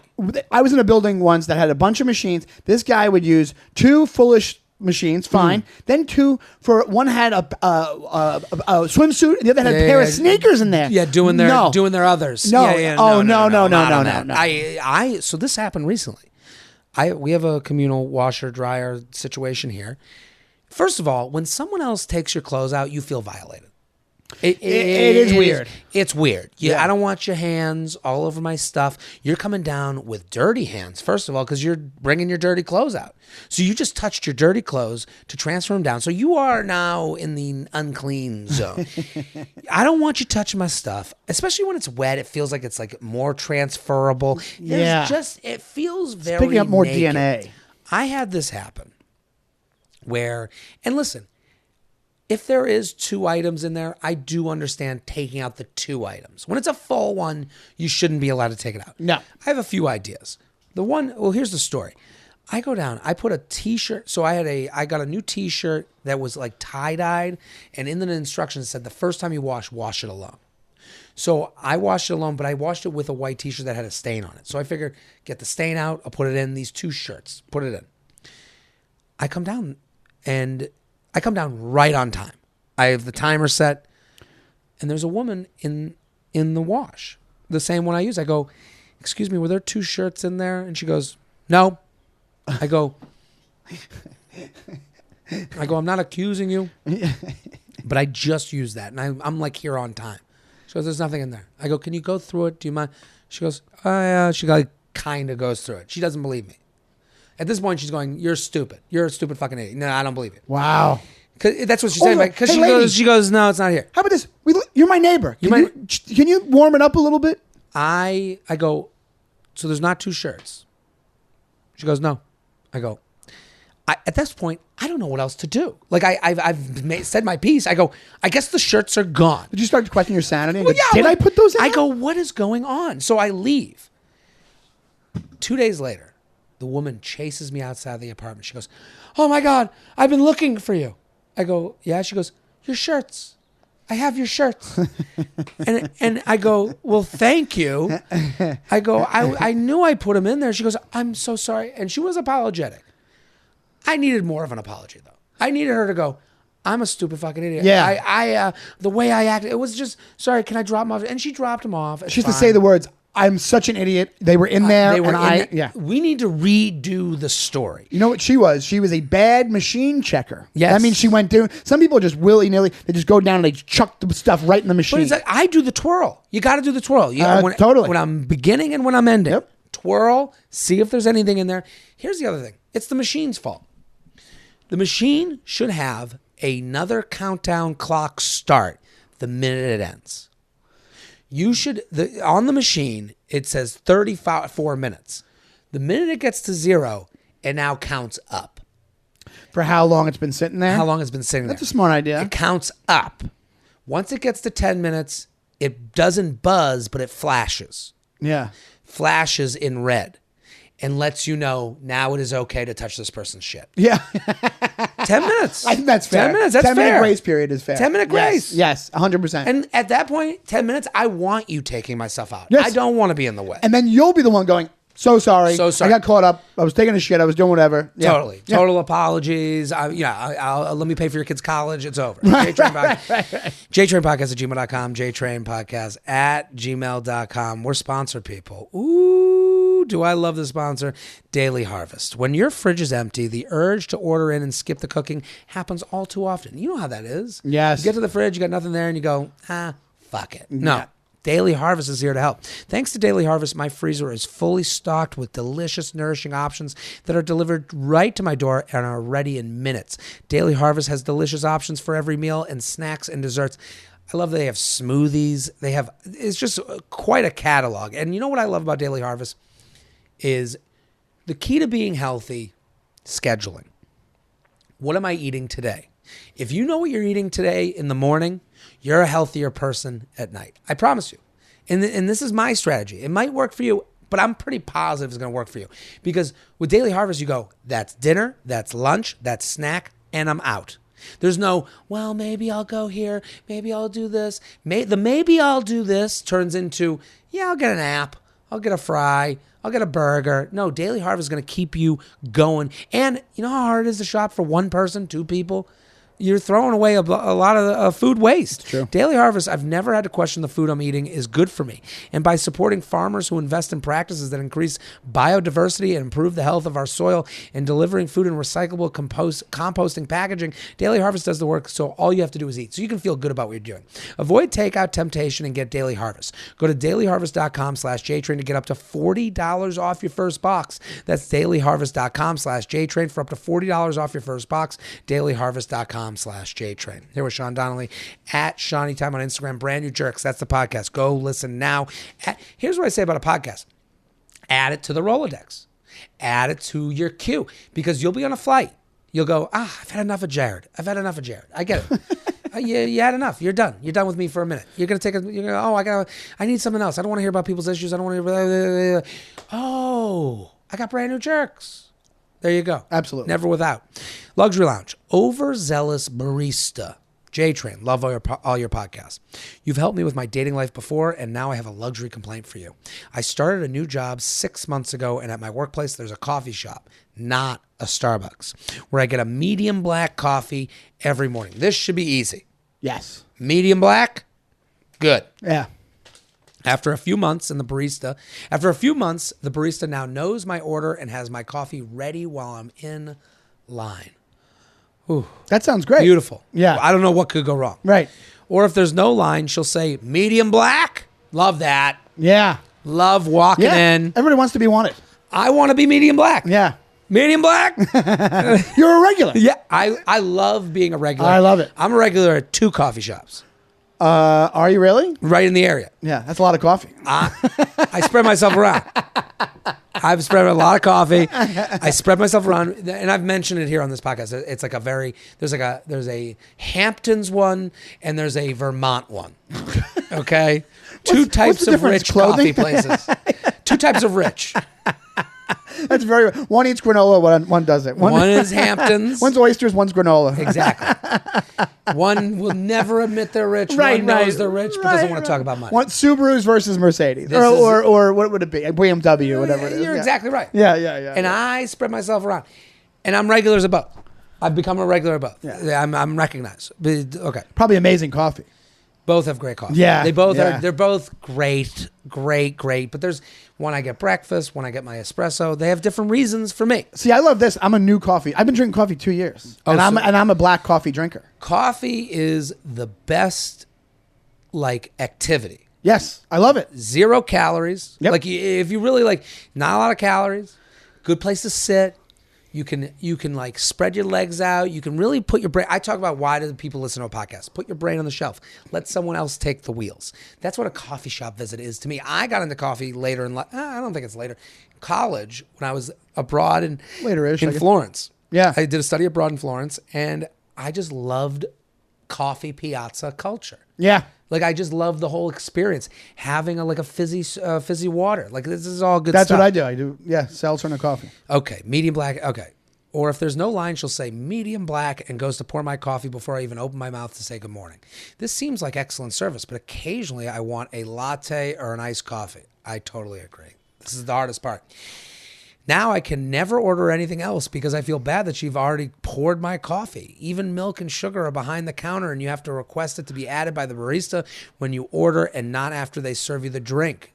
[SPEAKER 2] I was in a building once that had a bunch of machines. This guy would use 2 fullish machines, fine. Then 2 for one had a swimsuit, and the other had a pair of sneakers in there.
[SPEAKER 1] Yeah, doing their others.
[SPEAKER 2] No.
[SPEAKER 1] No. So this happened recently. We have a communal washer dryer situation here. First of all, when someone else takes your clothes out, you feel violated. It
[SPEAKER 2] is weird.
[SPEAKER 1] It's weird. Yeah, I don't want your hands all over my stuff. You're coming down with dirty hands, first of all, because you're bringing your dirty clothes out. So you just touched your dirty clothes to transfer them down. So you are now in the unclean zone. I don't want you touching my stuff, especially when it's wet. It feels like it's like more transferable. It feels very
[SPEAKER 2] it's picking up more
[SPEAKER 1] naked.
[SPEAKER 2] DNA.
[SPEAKER 1] I had this happen where, and listen, if there is 2 items in there, I do understand taking out the 2 items. When it's a full one, you shouldn't be allowed to take it out.
[SPEAKER 2] No.
[SPEAKER 1] I have a few ideas. Here's the story. I go down, I put a t-shirt. So I got a new t-shirt that was like tie-dyed. And in the instructions it said the first time you wash it alone. So I washed it alone, but I washed it with a white t-shirt that had a stain on it. So I figured, get the stain out, I'll put it in these 2 shirts, put it in. I come down right on time. I have the timer set, and there's a woman in the wash, the same one I use. I go, excuse me, were there 2 shirts in there? And she goes, no. I go, I'm not accusing you, but I just used that, and I'm like here on time. She goes, there's nothing in there. I go, can you go through it? Do you mind? She goes, oh, yeah. She like kind of goes through it. She doesn't believe me. At this point, she's going, you're stupid. You're a stupid fucking idiot. No, I don't believe you.
[SPEAKER 2] Wow.
[SPEAKER 1] That's what she's saying. Because she goes, no, it's not here.
[SPEAKER 2] How about this? You're my neighbor. Can you warm it up a little bit?
[SPEAKER 1] I go, so there's not 2 shirts. She goes, no. I go, at this point, I don't know what else to do. Like I've said my piece. I go, I guess the shirts are gone.
[SPEAKER 2] Did you start to question your sanity? Did I put those in?
[SPEAKER 1] I go, what is going on? So I leave. 2 days later, the woman chases me outside the apartment. She goes, oh my God, I've been looking for you. I go, yeah. She goes, your shirts. I have your shirts. and I go, well, thank you. I go, I knew I put them in there. She goes, I'm so sorry. And she was apologetic. I needed more of an apology, though. I needed her to go, I'm a stupid fucking idiot.
[SPEAKER 2] Yeah.
[SPEAKER 1] The way I acted, it was just, sorry, can I drop them off? And she dropped them off.
[SPEAKER 2] She used to say the words, I'm such an idiot. They were in there.
[SPEAKER 1] We need to redo the story.
[SPEAKER 2] You know what she was? She was a bad machine checker.
[SPEAKER 1] Yes.
[SPEAKER 2] That means she went through. Some people just willy-nilly, they just go down and they chuck the stuff right in the machine.
[SPEAKER 1] But it's like, I do the twirl. You got to do the twirl.
[SPEAKER 2] Totally.
[SPEAKER 1] When I'm beginning and when I'm ending.
[SPEAKER 2] Yep.
[SPEAKER 1] Twirl, see if there's anything in there. Here's the other thing. It's the machine's fault. The machine should have another countdown clock start the minute it ends. You should, on the machine, it says 34 minutes. The minute it gets to 0, it now counts up.
[SPEAKER 2] For how long it's been sitting there?
[SPEAKER 1] How long it's been sitting there.
[SPEAKER 2] That's a smart idea.
[SPEAKER 1] It counts up. Once it gets to 10 minutes, it doesn't buzz, but it flashes.
[SPEAKER 2] Yeah.
[SPEAKER 1] Flashes in red. And lets you know now it is okay to touch this person's shit.
[SPEAKER 2] Yeah.
[SPEAKER 1] 10 minutes.
[SPEAKER 2] I think that's fair.
[SPEAKER 1] 10 minutes, that's
[SPEAKER 2] 10
[SPEAKER 1] fair.
[SPEAKER 2] 10-minute grace period is fair.
[SPEAKER 1] 10-minute grace.
[SPEAKER 2] Yes, 100%.
[SPEAKER 1] And at that point, 10 minutes, I want you taking myself out.
[SPEAKER 2] Yes.
[SPEAKER 1] I don't want to be in the way.
[SPEAKER 2] And then you'll be the one going, so sorry.
[SPEAKER 1] So sorry.
[SPEAKER 2] I got caught up. I was taking a shit. I was doing whatever. Yeah.
[SPEAKER 1] Totally.
[SPEAKER 2] Yeah.
[SPEAKER 1] Total apologies. I'll let me pay for your kid's college. It's over.
[SPEAKER 2] Right.
[SPEAKER 1] JTrainPodcast at gmail.com. JTrainPodcast at gmail.com. We're sponsored people. Ooh, do I love the sponsor. Daily Harvest. When your fridge is empty, the urge to order in and skip the cooking happens all too often. You know how that is.
[SPEAKER 2] Yes.
[SPEAKER 1] You get to the fridge, you got nothing there, and you go, fuck it. No.
[SPEAKER 2] Yeah.
[SPEAKER 1] Daily Harvest is here to help. Thanks to Daily Harvest, my freezer is fully stocked with delicious, nourishing options that are delivered right to my door and are ready in minutes. Daily Harvest has delicious options for every meal and snacks and desserts. I love that they have smoothies. It's just quite a catalog. And you know what I love about Daily Harvest is the key to being healthy, scheduling. What am I eating today? If you know what you're eating today in the morning, you're a healthier person at night. I promise you. And this is my strategy. It might work for you, but I'm pretty positive it's going to work for you. Because with Daily Harvest, you go, that's dinner, that's lunch, that's snack, and I'm out. There's no, well, maybe I'll go here, maybe I'll do this. Maybe I'll do this turns into, yeah, I'll get an app, I'll get a fry, I'll get a burger. No, Daily Harvest is going to keep you going. And you know how hard it is to shop for one person, 2 people? You're throwing away a lot of food waste.
[SPEAKER 2] It's true.
[SPEAKER 1] Daily Harvest, I've never had to question the food I'm eating is good for me. And by supporting farmers who invest in practices that increase biodiversity and improve the health of our soil and delivering food in recyclable composting packaging, Daily Harvest does the work, so all you have to do is eat. So you can feel good about what you're doing. Avoid takeout temptation and get Daily Harvest. Go to dailyharvest.com/JTrain to get up to $40 off your first box. That's dailyharvest.com/JTrain for up to $40 off your first box. dailyharvest.com/JTrain. Here with Sean Donnelly at Shawnee Time on Instagram. Brand New Jerks. That's the podcast. Go listen now. Here's what I say about a podcast. Add it to the Rolodex. Add it to your queue because you'll be on a flight. You'll go, I've had enough of Jared. I get it. You had enough. You're done. You're done with me for a minute. You're gonna I need something else. I don't want to hear about people's issues. I don't want to hear. I got brand new jerks. There you go.
[SPEAKER 2] Absolutely.
[SPEAKER 1] Never without. Luxury Lounge. Overzealous barista. J-Train. Love all your podcasts. You've helped me with my dating life before, and now I have a luxury complaint for you. I started a new job 6 months ago, and at my workplace, there's a coffee shop, not a Starbucks, where I get a medium black coffee every morning. This should be easy.
[SPEAKER 2] Yes.
[SPEAKER 1] Medium black? Good.
[SPEAKER 2] Yeah.
[SPEAKER 1] After a few months, the barista now knows my order and has my coffee ready while I'm in line. Ooh,
[SPEAKER 2] that sounds great.
[SPEAKER 1] Beautiful.
[SPEAKER 2] Yeah.
[SPEAKER 1] I don't know what could go wrong.
[SPEAKER 2] Right.
[SPEAKER 1] Or if there's no line, she'll say, medium black? Love that.
[SPEAKER 2] Yeah.
[SPEAKER 1] Love walking in.
[SPEAKER 2] Everybody wants to be wanted.
[SPEAKER 1] I want to be medium black.
[SPEAKER 2] Yeah.
[SPEAKER 1] Medium black?
[SPEAKER 2] You're a regular.
[SPEAKER 1] Yeah. I love being a regular.
[SPEAKER 2] I love it.
[SPEAKER 1] I'm a regular at 2 coffee shops.
[SPEAKER 2] Are you really?
[SPEAKER 1] Right in the area.
[SPEAKER 2] Yeah, that's a lot of coffee.
[SPEAKER 1] I spread myself around. I've spread a lot of coffee. I spread myself around, and I've mentioned it here on this podcast. It's like there's a Hamptons one and there's a Vermont one. Okay, two types of rich coffee places. 2 types of rich.
[SPEAKER 2] That's very. One eats granola, one doesn't.
[SPEAKER 1] One is Hamptons.
[SPEAKER 2] One's oysters, one's granola.
[SPEAKER 1] Exactly. One will never admit they're rich. One knows they're rich, but doesn't want to talk about money.
[SPEAKER 2] One Subarus versus Mercedes, or what would it be? A BMW, whatever it is.
[SPEAKER 1] You're exactly right.
[SPEAKER 2] Yeah.
[SPEAKER 1] And I spread myself around, and I'm regular as a boat. I've become a regular as a boat. Yeah. I'm recognized. Okay.
[SPEAKER 2] Probably amazing coffee.
[SPEAKER 1] Both have great coffee.
[SPEAKER 2] Yeah.
[SPEAKER 1] They both are. They're both great. But there's one I get breakfast, one I get my espresso. They have different reasons for me.
[SPEAKER 2] See, I love this. I'm a new coffee. I've been drinking coffee 2 years, and I'm a black coffee drinker.
[SPEAKER 1] Coffee is the best, activity.
[SPEAKER 2] Yes, I love it.
[SPEAKER 1] 0 calories.
[SPEAKER 2] Yep.
[SPEAKER 1] If you really not a lot of calories. Good place to sit. You can spread your legs out. You can really put your brain. I talk about why do people listen to a podcast? Put your brain on the shelf. Let someone else take the wheels. That's what a coffee shop visit is to me. I got into coffee later in life. I don't think it's later. College, when I was abroad in Florence.
[SPEAKER 2] Yeah.
[SPEAKER 1] I did a study abroad in Florence, and I just loved coffee piazza culture.
[SPEAKER 2] Yeah.
[SPEAKER 1] I just love the whole experience. Having a fizzy water. This is all good
[SPEAKER 2] That's
[SPEAKER 1] stuff.
[SPEAKER 2] what I do. Seltzer and a coffee.
[SPEAKER 1] Okay, medium black. Okay. Or if there's no line, she'll say medium black and goes to pour my coffee before I even open my mouth to say good morning. This seems like excellent service, but occasionally I want a latte or an iced coffee. I totally agree. This is the hardest part. Now I can never order anything else because I feel bad that you've already poured my coffee. Even milk and sugar are behind the counter, and you have to request it to be added by the barista when you order and not after they serve you the drink.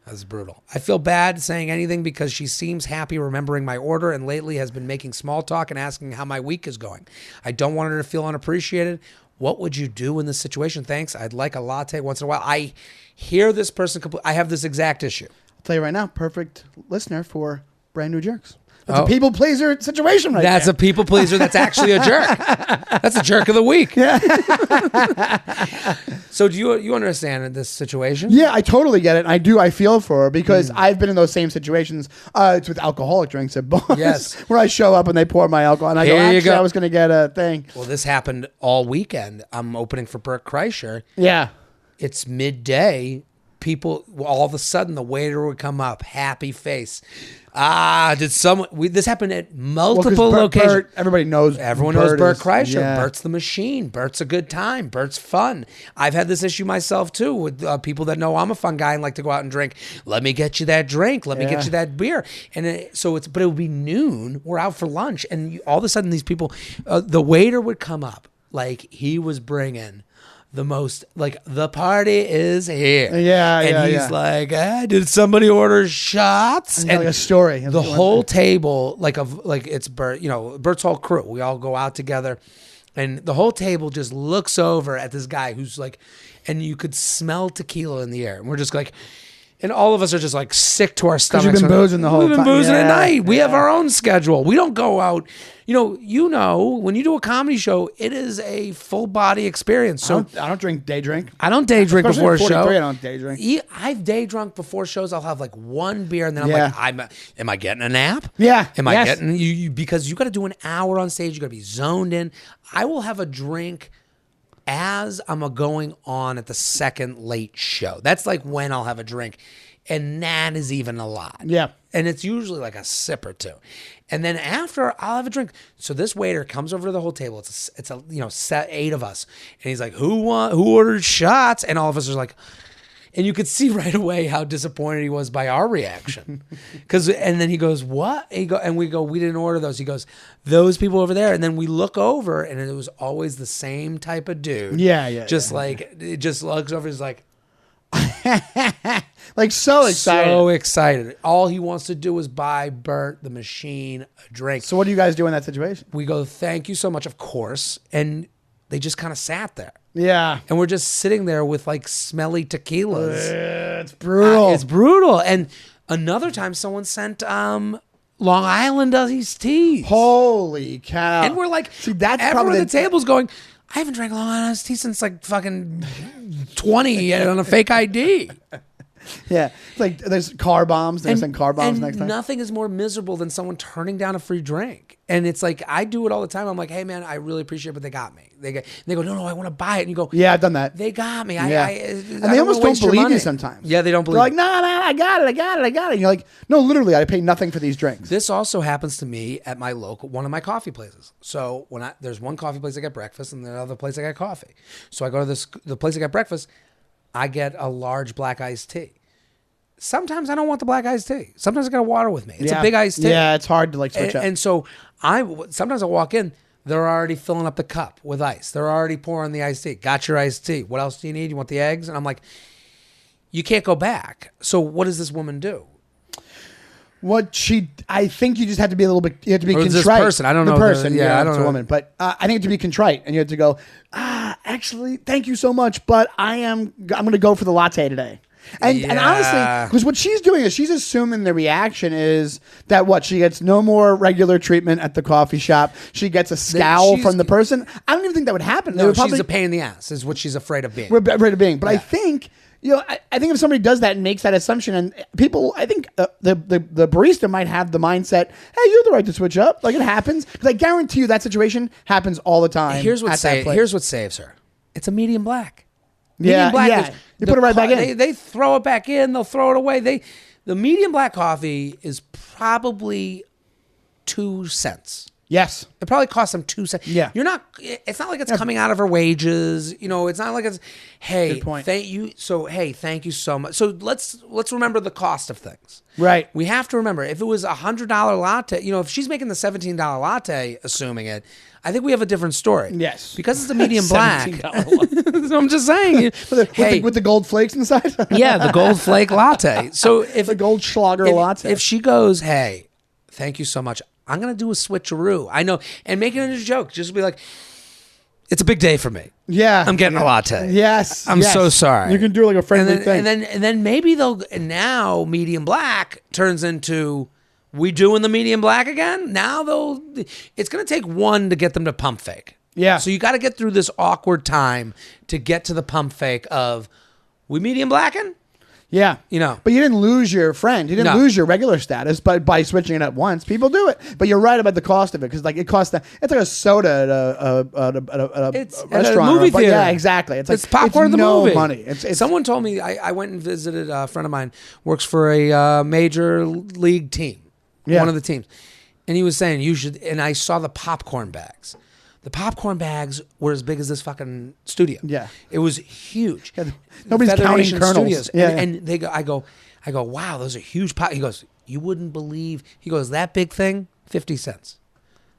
[SPEAKER 1] That's brutal. I feel bad saying anything because she seems happy remembering my order and lately has been making small talk and asking how my week is going. I don't want her to feel unappreciated. What would you do in this situation? Thanks. I'd like a latte once in a while. I hear this person. I have this exact issue.
[SPEAKER 2] I'll tell you right now, perfect listener for brand new jerks. That's a people pleaser situation right
[SPEAKER 1] That's
[SPEAKER 2] there.
[SPEAKER 1] a people pleaser. That's actually a jerk. That's a jerk of the week. Yeah. So do you understand this situation?
[SPEAKER 2] Yeah, I totally get it. I feel for her because I've been in those same situations. It's with alcoholic drinks at bars.
[SPEAKER 1] Yes.
[SPEAKER 2] Where I show up and they pour my alcohol and I go, I was going to get a thing.
[SPEAKER 1] Well, this happened all weekend. I'm opening for Bert Kreischer.
[SPEAKER 2] Yeah.
[SPEAKER 1] It's midday. People, all of a sudden, the waiter would come up, happy face. Did someone? This happened at multiple locations.
[SPEAKER 2] Bert, everybody knows.
[SPEAKER 1] Everyone knows Bert Kreischer. Yeah. Bert's the machine. Bert's a good time. Bert's fun. I've had this issue myself too with people that know I'm a fun guy and like to go out and drink. Let me get you that drink. Let me get you that beer. And but it would be noon. We're out for lunch, and all of a sudden, these people, the waiter would come up like he was bringing the most, the party is here.
[SPEAKER 2] Yeah,
[SPEAKER 1] and he's like, did somebody order shots?
[SPEAKER 2] And a story.
[SPEAKER 1] The whole table, it's Bert, Bert's whole crew. We all go out together, and the whole table just looks over at this guy who's and you could smell tequila in the air. And we're just And all of us are just like sick to our stomachs.
[SPEAKER 2] You've been boozing the whole time.
[SPEAKER 1] We've been boozing at night. We have our own schedule. We don't go out. You know, when you do a comedy show, it is a full body experience. So
[SPEAKER 2] I don't day drink.
[SPEAKER 1] I don't day drink before a show.
[SPEAKER 2] I don't day drink.
[SPEAKER 1] I've day drunk before shows. I'll have like one beer and then I'm like, am I getting a nap?
[SPEAKER 2] Yeah.
[SPEAKER 1] Am I getting you because you got to do an hour on stage. You got to be zoned in. I will have a drink as I'm going on at the second late show. That's like when I'll have a drink. And that is even a lot.
[SPEAKER 2] Yeah.
[SPEAKER 1] And it's usually like a sip or two. And then after, I'll have a drink. So this waiter comes over to the whole table. It's a set 8 of us. And he's like, who ordered shots? And all of us are like, and you could see right away how disappointed he was by our reaction. And then he goes, what? And we go, we didn't order those. He goes, those people over there. And then we look over and it was always the same type of dude.
[SPEAKER 2] Yeah.
[SPEAKER 1] It just looks over. He's like,
[SPEAKER 2] like so excited.
[SPEAKER 1] So excited. All he wants to do is buy Bert the Machine a drink.
[SPEAKER 2] So what do you guys do in that situation?
[SPEAKER 1] We go, thank you so much, of course. And they just kind of sat there.
[SPEAKER 2] Yeah.
[SPEAKER 1] And we're just sitting there with like smelly tequilas.
[SPEAKER 2] It's brutal.
[SPEAKER 1] It's brutal. And another time someone sent Long Island iced teas.
[SPEAKER 2] Holy cow.
[SPEAKER 1] And we're like,
[SPEAKER 2] see, that's
[SPEAKER 1] everyone
[SPEAKER 2] probably
[SPEAKER 1] at the table's going, I haven't drank Long Island iced tea since like fucking 20 on a fake ID.
[SPEAKER 2] Yeah. It's like there's car bombs. They're sending car bombs next time.
[SPEAKER 1] Nothing is more miserable than someone turning down a free drink. And it's like, I do it all the time. I'm like, hey, man, I really appreciate it, but they got me. They go, no, I want to buy it. And you go,
[SPEAKER 2] yeah, I've done that.
[SPEAKER 1] They got me.
[SPEAKER 2] Yeah.
[SPEAKER 1] And
[SPEAKER 2] they almost don't believe you sometimes.
[SPEAKER 1] Yeah, they don't believe
[SPEAKER 2] They're like, no, I got it. And you're like, no, literally, I pay nothing for these drinks.
[SPEAKER 1] This also happens to me at my one of my coffee places. So there's one coffee place I get breakfast and the other place I get coffee. So I go to the place I get breakfast, I get a large black iced tea. Sometimes I don't want the black iced tea. Sometimes I got water with me. It's a big iced tea.
[SPEAKER 2] Yeah, it's hard to like switch up.
[SPEAKER 1] And so sometimes I walk in, they're already filling up the cup with ice. They're already pouring the iced tea. Got your iced tea. What else do you need? You want the eggs? And I'm like, you can't go back. So what does this woman do?
[SPEAKER 2] I think you just have to be a little bit, you have to be contrite.
[SPEAKER 1] This person, I don't know.
[SPEAKER 2] The person,
[SPEAKER 1] I don't know.
[SPEAKER 2] A woman. But I think to be contrite and you have to go, actually, thank you so much, but I'm going to go for the latte today. And honestly, because what she's doing is she's assuming the reaction is that she gets no more regular treatment at the coffee shop. She gets a scowl from the person. I don't even think that would happen.
[SPEAKER 1] No, she's a pain in the ass is what she's afraid of being.
[SPEAKER 2] Afraid of being. But I think, I think if somebody does that and makes that assumption and people, I think the barista might have the mindset, hey, you have the right to switch up. Like it happens. Because I guarantee you that situation happens all the time. Here's what
[SPEAKER 1] saves her. It's a medium black.
[SPEAKER 2] Medium black you put it right back in.
[SPEAKER 1] They throw it back in. They'll throw it away. The medium black coffee is probably 2 cents.
[SPEAKER 2] Yes.
[SPEAKER 1] It probably costs them 2 cents.
[SPEAKER 2] Yeah.
[SPEAKER 1] It's not like it's coming out of her wages. It's not like it's, hey,
[SPEAKER 2] good point.
[SPEAKER 1] Thank you. So, hey, thank you so much. So let's remember the cost of things.
[SPEAKER 2] Right.
[SPEAKER 1] We have to remember if it was $100 latte, if she's making the $17 latte, assuming it, I think we have a different story.
[SPEAKER 2] Yes.
[SPEAKER 1] Because it's a medium black. So I'm just saying.
[SPEAKER 2] With the gold flakes inside?
[SPEAKER 1] Yeah, the gold flake latte. So if
[SPEAKER 2] the gold Schlager latte.
[SPEAKER 1] If she goes, hey, thank you so much. I'm going to do a switcheroo. I know. And make it a joke. Just be like, it's a big day for me.
[SPEAKER 2] Yeah.
[SPEAKER 1] I'm getting a latte.
[SPEAKER 2] Yes.
[SPEAKER 1] I'm so sorry.
[SPEAKER 2] You can do like a friendly thing.
[SPEAKER 1] And then maybe now medium black turns into, we doing the medium black again? Now it's going to take one to get them to pump fake.
[SPEAKER 2] Yeah.
[SPEAKER 1] So you got to get through this awkward time to get to the pump fake of, we medium blacking?
[SPEAKER 2] Yeah. But you didn't lose your friend. You didn't lose your regular status by switching it up once. People do it. But you're right about the cost of it because it costs it's like a soda at a restaurant.
[SPEAKER 1] At a movie theater.
[SPEAKER 2] Yeah, exactly. It's
[SPEAKER 1] popcorn at the movie.
[SPEAKER 2] Money. It's
[SPEAKER 1] someone told me, I went and visited a friend of mine, works for a major league team, one of the teams. And he was saying you should, and I saw the popcorn bags. The popcorn bags were as big as this fucking studio.
[SPEAKER 2] Yeah.
[SPEAKER 1] It was huge.
[SPEAKER 2] Yeah, nobody's counting kernels.
[SPEAKER 1] Studios.
[SPEAKER 2] Yeah,
[SPEAKER 1] and they go, I go, wow, those are huge He goes, you wouldn't believe. He goes, that big thing, 50 cents.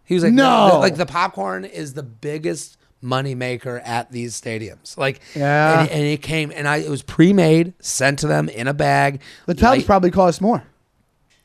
[SPEAKER 1] He was like,
[SPEAKER 2] no.
[SPEAKER 1] Like the popcorn is the biggest money maker at these stadiums.
[SPEAKER 2] Yeah.
[SPEAKER 1] And it came, and it was pre-made, sent to them in a bag.
[SPEAKER 2] The tubs probably cost more.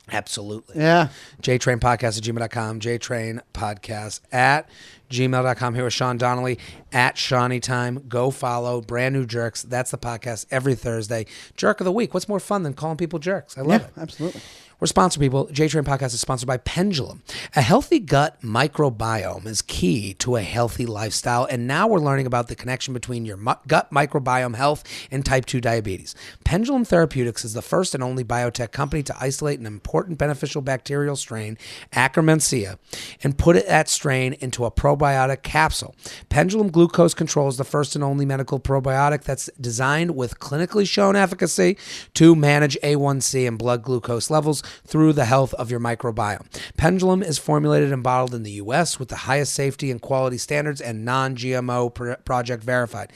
[SPEAKER 1] Absolutely.
[SPEAKER 2] Yeah.
[SPEAKER 1] JTrainPodcast@gmail.com, JTrainPodcast at gmail.com. Here with Sean Donnelly at Shawnee Time. Go follow Brand New Jerks. That's the podcast every Thursday. Jerk of the week. What's more fun than calling people jerks? I love it.
[SPEAKER 2] Absolutely.
[SPEAKER 1] We're sponsored, people. J-Train Podcast is sponsored by Pendulum. A healthy gut microbiome is key to a healthy lifestyle, and now we're learning about the connection between your gut microbiome health and type 2 diabetes. Pendulum Therapeutics is the first and only biotech company to isolate an important beneficial bacterial strain, Akkermansia, and put that strain into a probiotic capsule. Pendulum Glucose Control is the first and only medical probiotic that's designed with clinically shown efficacy to manage A1C and blood glucose levels through the health of your microbiome. Pendulum is formulated and bottled in the U.S. with the highest safety and quality standards and non-GMO project verified.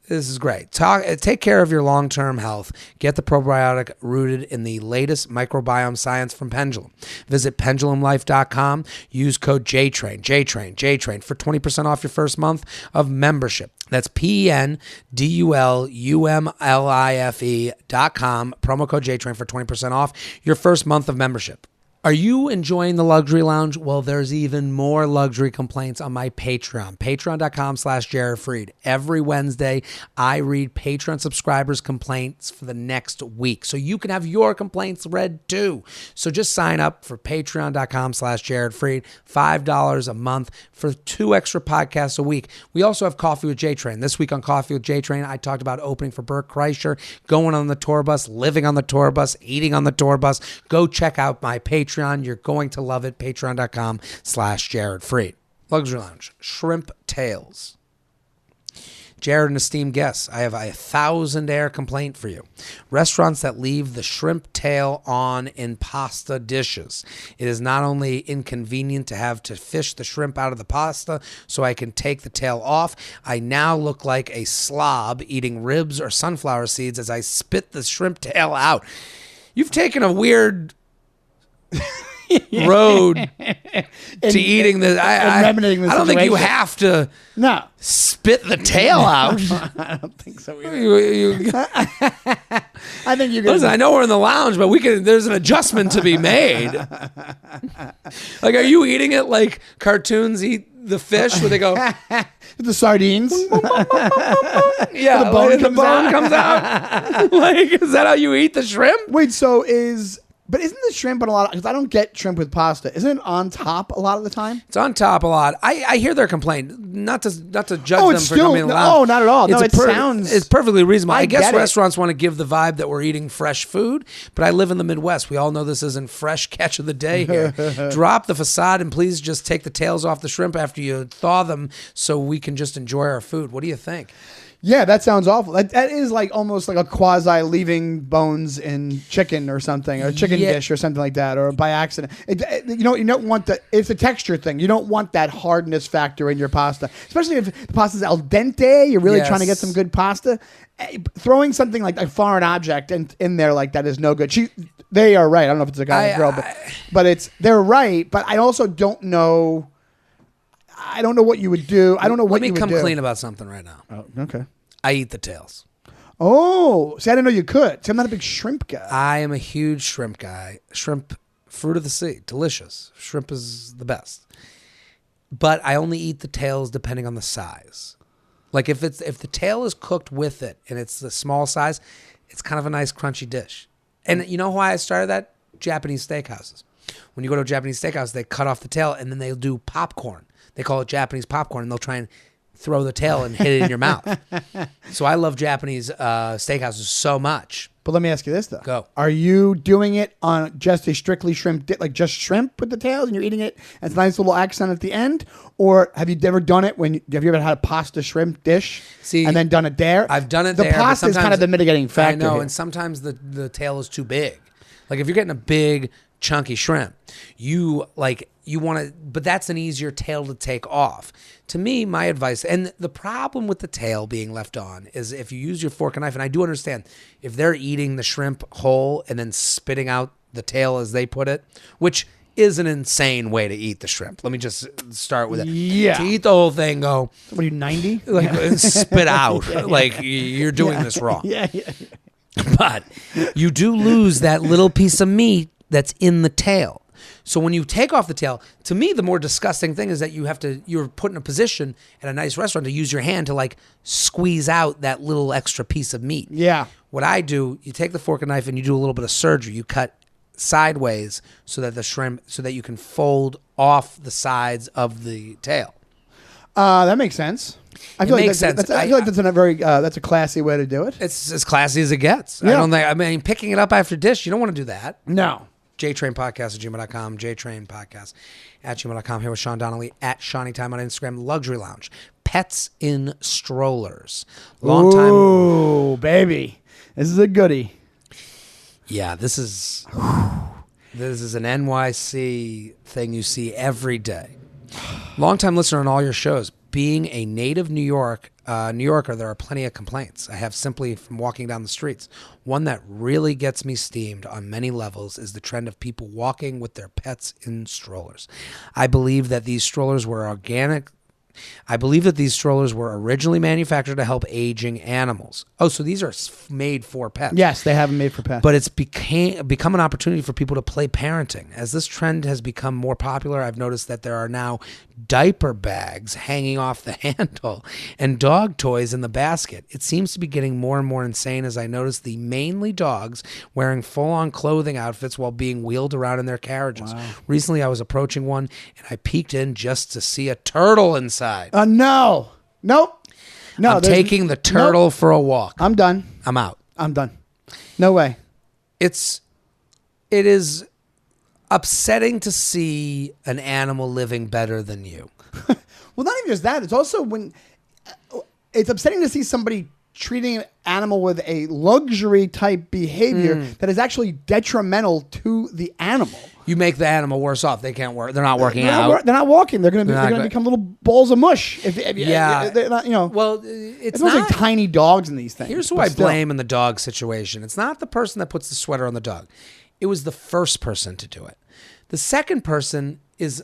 [SPEAKER 1] This is great. Take care of your long-term health. Get the probiotic rooted in the latest microbiome science from Pendulum. Visit pendulumlife.com. Use code JTRAIN for 20% off your first month of membership. That's pendulumlife.com. Promo code JTRAIN for 20% off your first month of membership. Are you enjoying the Luxury Lounge? Well, there's even more luxury complaints on my Patreon. Patreon.com/Jared Freid. Every Wednesday, I read Patreon subscribers' complaints for the next week. So you can have your complaints read too. So just sign up for Patreon.com/Jared Freid. $5 a month for 2 extra podcasts a week. We also have Coffee with J-Train. This week on Coffee with J-Train, I talked about opening for Bert Kreischer, going on the tour bus, living on the tour bus, eating on the tour bus. Go check out my Patreon. You're going to love it. Patreon.com/Jared Freid. Luxury Lounge. Shrimp Tails. Jared and esteemed guests, I have a 1,000-air complaint for you. Restaurants that leave the shrimp tail on in pasta dishes. It is not only inconvenient to have to fish the shrimp out of the pasta so I can take the tail off, I now look like a slob eating ribs or sunflower seeds as I spit the shrimp tail out. You've taken a weird road to eating this. I don't think you have to spit the tail out.
[SPEAKER 2] I don't think so either.
[SPEAKER 1] I think you can. Listen, I know we're in the lounge, but there's an adjustment to be made. Like, are you eating it like cartoons eat the fish where they go
[SPEAKER 2] the sardines?
[SPEAKER 1] Yeah, the bone comes out. Like, is that how you eat the shrimp?
[SPEAKER 2] Wait, but isn't the shrimp on a lot? Because I don't get shrimp with pasta. Isn't it on top a lot of the time?
[SPEAKER 1] It's on top a lot. I hear their complaint. Not to judge them for coming loud.
[SPEAKER 2] Oh, not at all. No,
[SPEAKER 1] It's perfectly reasonable. I guess
[SPEAKER 2] get
[SPEAKER 1] restaurants want to give the vibe that we're eating fresh food, but I live in the Midwest. We all know this isn't fresh catch of the day here. Drop the facade and please just take the tails off the shrimp after you thaw them so we can just enjoy our food. What do you think?
[SPEAKER 2] Yeah, that sounds awful. That is like almost like a quasi leaving bones in chicken or something, or chicken dish or something like that, or by accident. You don't want it's a texture thing. You don't want that hardness factor in your pasta, especially if the pasta's al dente. You're really trying to get some good pasta. Throwing something like a foreign object in there like that is no good. They are right. I don't know if it's a guy or a girl, but they're right. But I also don't know. I don't know what you would do. I don't know what you would do.
[SPEAKER 1] Let me come clean about something right now.
[SPEAKER 2] Oh, okay.
[SPEAKER 1] I eat the tails.
[SPEAKER 2] Oh, see, I didn't know you could. See, I'm not a big shrimp guy.
[SPEAKER 1] I am a huge shrimp guy. Shrimp, fruit of the sea, delicious. Shrimp is the best. But I only eat the tails depending on the size. Like if the tail is cooked with it and it's the small size, it's kind of a nice crunchy dish. And you know why I started that? Japanese steakhouses. When you go to a Japanese steakhouse, they cut off the tail and then they'll do popcorn. They call it Japanese popcorn, and they'll try and throw the tail and hit it in your mouth. So I love Japanese steakhouses so much.
[SPEAKER 2] But let me ask you this, though.
[SPEAKER 1] Go.
[SPEAKER 2] Are you doing it on just a strictly shrimp, like just shrimp with the tails, and you're eating it as a nice little accent at the end? Or have you ever done it have you ever had a pasta shrimp dish and then done it there?
[SPEAKER 1] I've done it
[SPEAKER 2] there.
[SPEAKER 1] The
[SPEAKER 2] pasta is kind of the mitigating factor.
[SPEAKER 1] I know,
[SPEAKER 2] here.
[SPEAKER 1] And sometimes the tail is too big. Like if you're getting a big, chunky shrimp, you want to, but that's an easier tail to take off. To me, my advice, and the problem with the tail being left on is if you use your fork and knife, and I do understand if they're eating the shrimp whole and then spitting out the tail as they put it, which is an insane way to eat the shrimp. Let me just start with it.
[SPEAKER 2] Yeah.
[SPEAKER 1] To eat the whole thing, go.
[SPEAKER 2] What are you, 90?
[SPEAKER 1] Like, spit out. Like you're doing this wrong.
[SPEAKER 2] Yeah.
[SPEAKER 1] But you do lose that little piece of meat that's in the tail. So when you take off the tail, to me, the more disgusting thing is that you're put in a position at a nice restaurant to use your hand to like squeeze out that little extra piece of meat.
[SPEAKER 2] Yeah.
[SPEAKER 1] What I do, you take the fork and knife and you do a little bit of surgery. You cut sideways so that you can fold off the sides of the tail.
[SPEAKER 2] That makes sense. I feel like that's a classy way to do it.
[SPEAKER 1] It's as classy as it gets.
[SPEAKER 2] Yeah.
[SPEAKER 1] I mean, picking it up after dish, you don't want to do that.
[SPEAKER 2] No.
[SPEAKER 1] JTrainPodcast@gmail.com, JTrainPodcast@gmail.com. Here with Sean Donnelly at Shawnee Time on Instagram. Luxury Lounge, Pets in Strollers. Long time.
[SPEAKER 2] Ooh, baby, this is a goodie.
[SPEAKER 1] Yeah, this is an NYC thing you see every day. Long-time listener on all your shows. Being a native New Yorker, there are plenty of complaints I have simply from walking down the streets. One that really gets me steamed on many levels is the trend of people walking with their pets in strollers. I believe that these strollers were originally manufactured to help aging animals. Oh, so these are made for pets.
[SPEAKER 2] Yes, they have them made for pets.
[SPEAKER 1] But it's become an opportunity for people to play parenting. As this trend has become more popular, I've noticed that there are now diaper bags hanging off the handle and dog toys in the basket. It seems to be getting more and more insane as I notice the mainly dogs wearing full-on clothing outfits while being wheeled around in their carriages. Wow. Recently, I was approaching one, and I peeked in just to see a turtle inside.
[SPEAKER 2] No. Nope. No,
[SPEAKER 1] I'm taking the turtle for a walk.
[SPEAKER 2] I'm done.
[SPEAKER 1] I'm out.
[SPEAKER 2] I'm done. No way.
[SPEAKER 1] It is upsetting to see an animal living better than you.
[SPEAKER 2] Well, not even just that. It's also when it's upsetting to see somebody treating an animal with a luxury type behavior that is actually detrimental to the animal.
[SPEAKER 1] You make the animal worse off. They can't work. They're not working out.
[SPEAKER 2] They're not walking. They're going to become little balls of mush.
[SPEAKER 1] Yeah.
[SPEAKER 2] They're not,
[SPEAKER 1] Well,
[SPEAKER 2] it's not like tiny dogs in these things.
[SPEAKER 1] Here's who I blame in the dog situation. It's not the person that puts the sweater on the dog. It was the first person to do it. The second person is...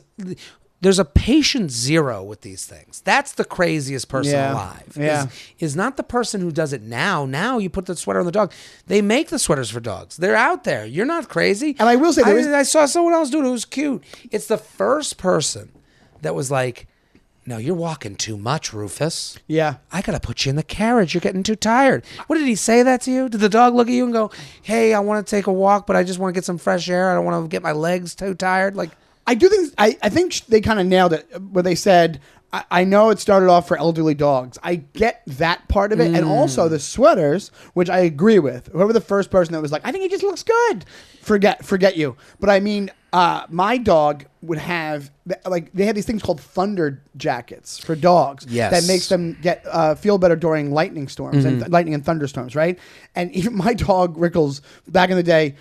[SPEAKER 1] There's a patient zero with these things. That's the craziest person alive.
[SPEAKER 2] Yeah.
[SPEAKER 1] Is not the person who does it now. Now you put the sweater on the dog. They make the sweaters for dogs. They're out there. You're not crazy.
[SPEAKER 2] And I will say,
[SPEAKER 1] I saw someone else do it who was cute. It's the first person that was like, no, you're walking too much, Rufus.
[SPEAKER 2] Yeah.
[SPEAKER 1] I got to put you in the carriage. You're getting too tired. What did he say that to you? Did the dog look at you and go, hey, I want to take a walk, but I just want to get some fresh air. I don't want to get my legs too tired? Like,
[SPEAKER 2] I do think I think they kind of nailed it where they said, I know it started off for elderly dogs. I get that part of it. And also the sweaters, which I agree with. Whoever the first person that was like, I think he just looks good. Forget you. But I mean, my dog would have, like, they have these things called thunder jackets for dogs.
[SPEAKER 1] Yes.
[SPEAKER 2] That makes them feel better during lightning storms and lightning and thunderstorms, right? And even my dog, Rickles, back in the day,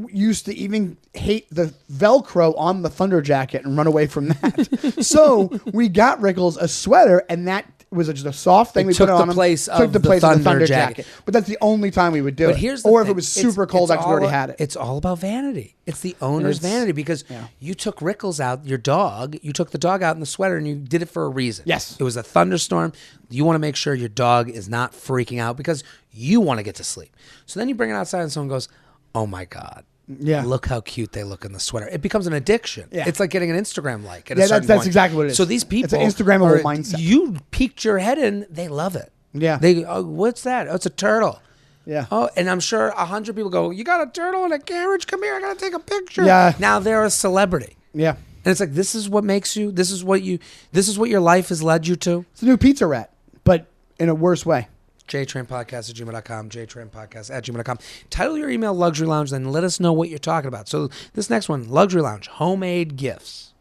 [SPEAKER 2] used to even hate the Velcro on the thunder jacket and run away from that. So we got Rickles a sweater, and that was just a soft thing. We
[SPEAKER 1] took
[SPEAKER 2] put it on
[SPEAKER 1] the
[SPEAKER 2] him.
[SPEAKER 1] place
[SPEAKER 2] Took
[SPEAKER 1] of
[SPEAKER 2] the
[SPEAKER 1] the
[SPEAKER 2] place of the
[SPEAKER 1] thunder
[SPEAKER 2] thunder
[SPEAKER 1] jacket.
[SPEAKER 2] jacket. But that's the only time we would do it.
[SPEAKER 1] Here's the
[SPEAKER 2] or if
[SPEAKER 1] thing.
[SPEAKER 2] it was super cold, actually already had it.
[SPEAKER 1] It's all about vanity. It's the owner's vanity because you took Rickles out, your dog, you took the dog out in the sweater and you did it for a reason.
[SPEAKER 2] Yes.
[SPEAKER 1] It was a thunderstorm. You want to make sure your dog is not freaking out because you want to get to sleep. So then you bring it outside and someone goes, oh my God.
[SPEAKER 2] Yeah.
[SPEAKER 1] Look how cute they look in the sweater. It becomes an addiction.
[SPEAKER 2] Yeah.
[SPEAKER 1] It's like getting an Instagram like at a
[SPEAKER 2] Yeah,
[SPEAKER 1] certain
[SPEAKER 2] that's
[SPEAKER 1] point.
[SPEAKER 2] exactly what it is.
[SPEAKER 1] So these people,
[SPEAKER 2] it's an Instagrammable mindset.
[SPEAKER 1] You peeked your head in, they love it.
[SPEAKER 2] Yeah.
[SPEAKER 1] What's that? Oh, it's a turtle.
[SPEAKER 2] Yeah.
[SPEAKER 1] Oh, and I'm sure 100 people go, you got a turtle in a carriage? Come here, I got to take a picture.
[SPEAKER 2] Yeah.
[SPEAKER 1] Now they're a celebrity.
[SPEAKER 2] Yeah.
[SPEAKER 1] And it's like, this is what makes you, this is what your life has led you to.
[SPEAKER 2] It's a new pizza rat, but in a worse way.
[SPEAKER 1] JTrainPodcast@gmail.com, JTrainPodcast@gmail.com. Title your email Luxury Lounge, then let us know what you're talking about. So this next one, Luxury Lounge, homemade gifts.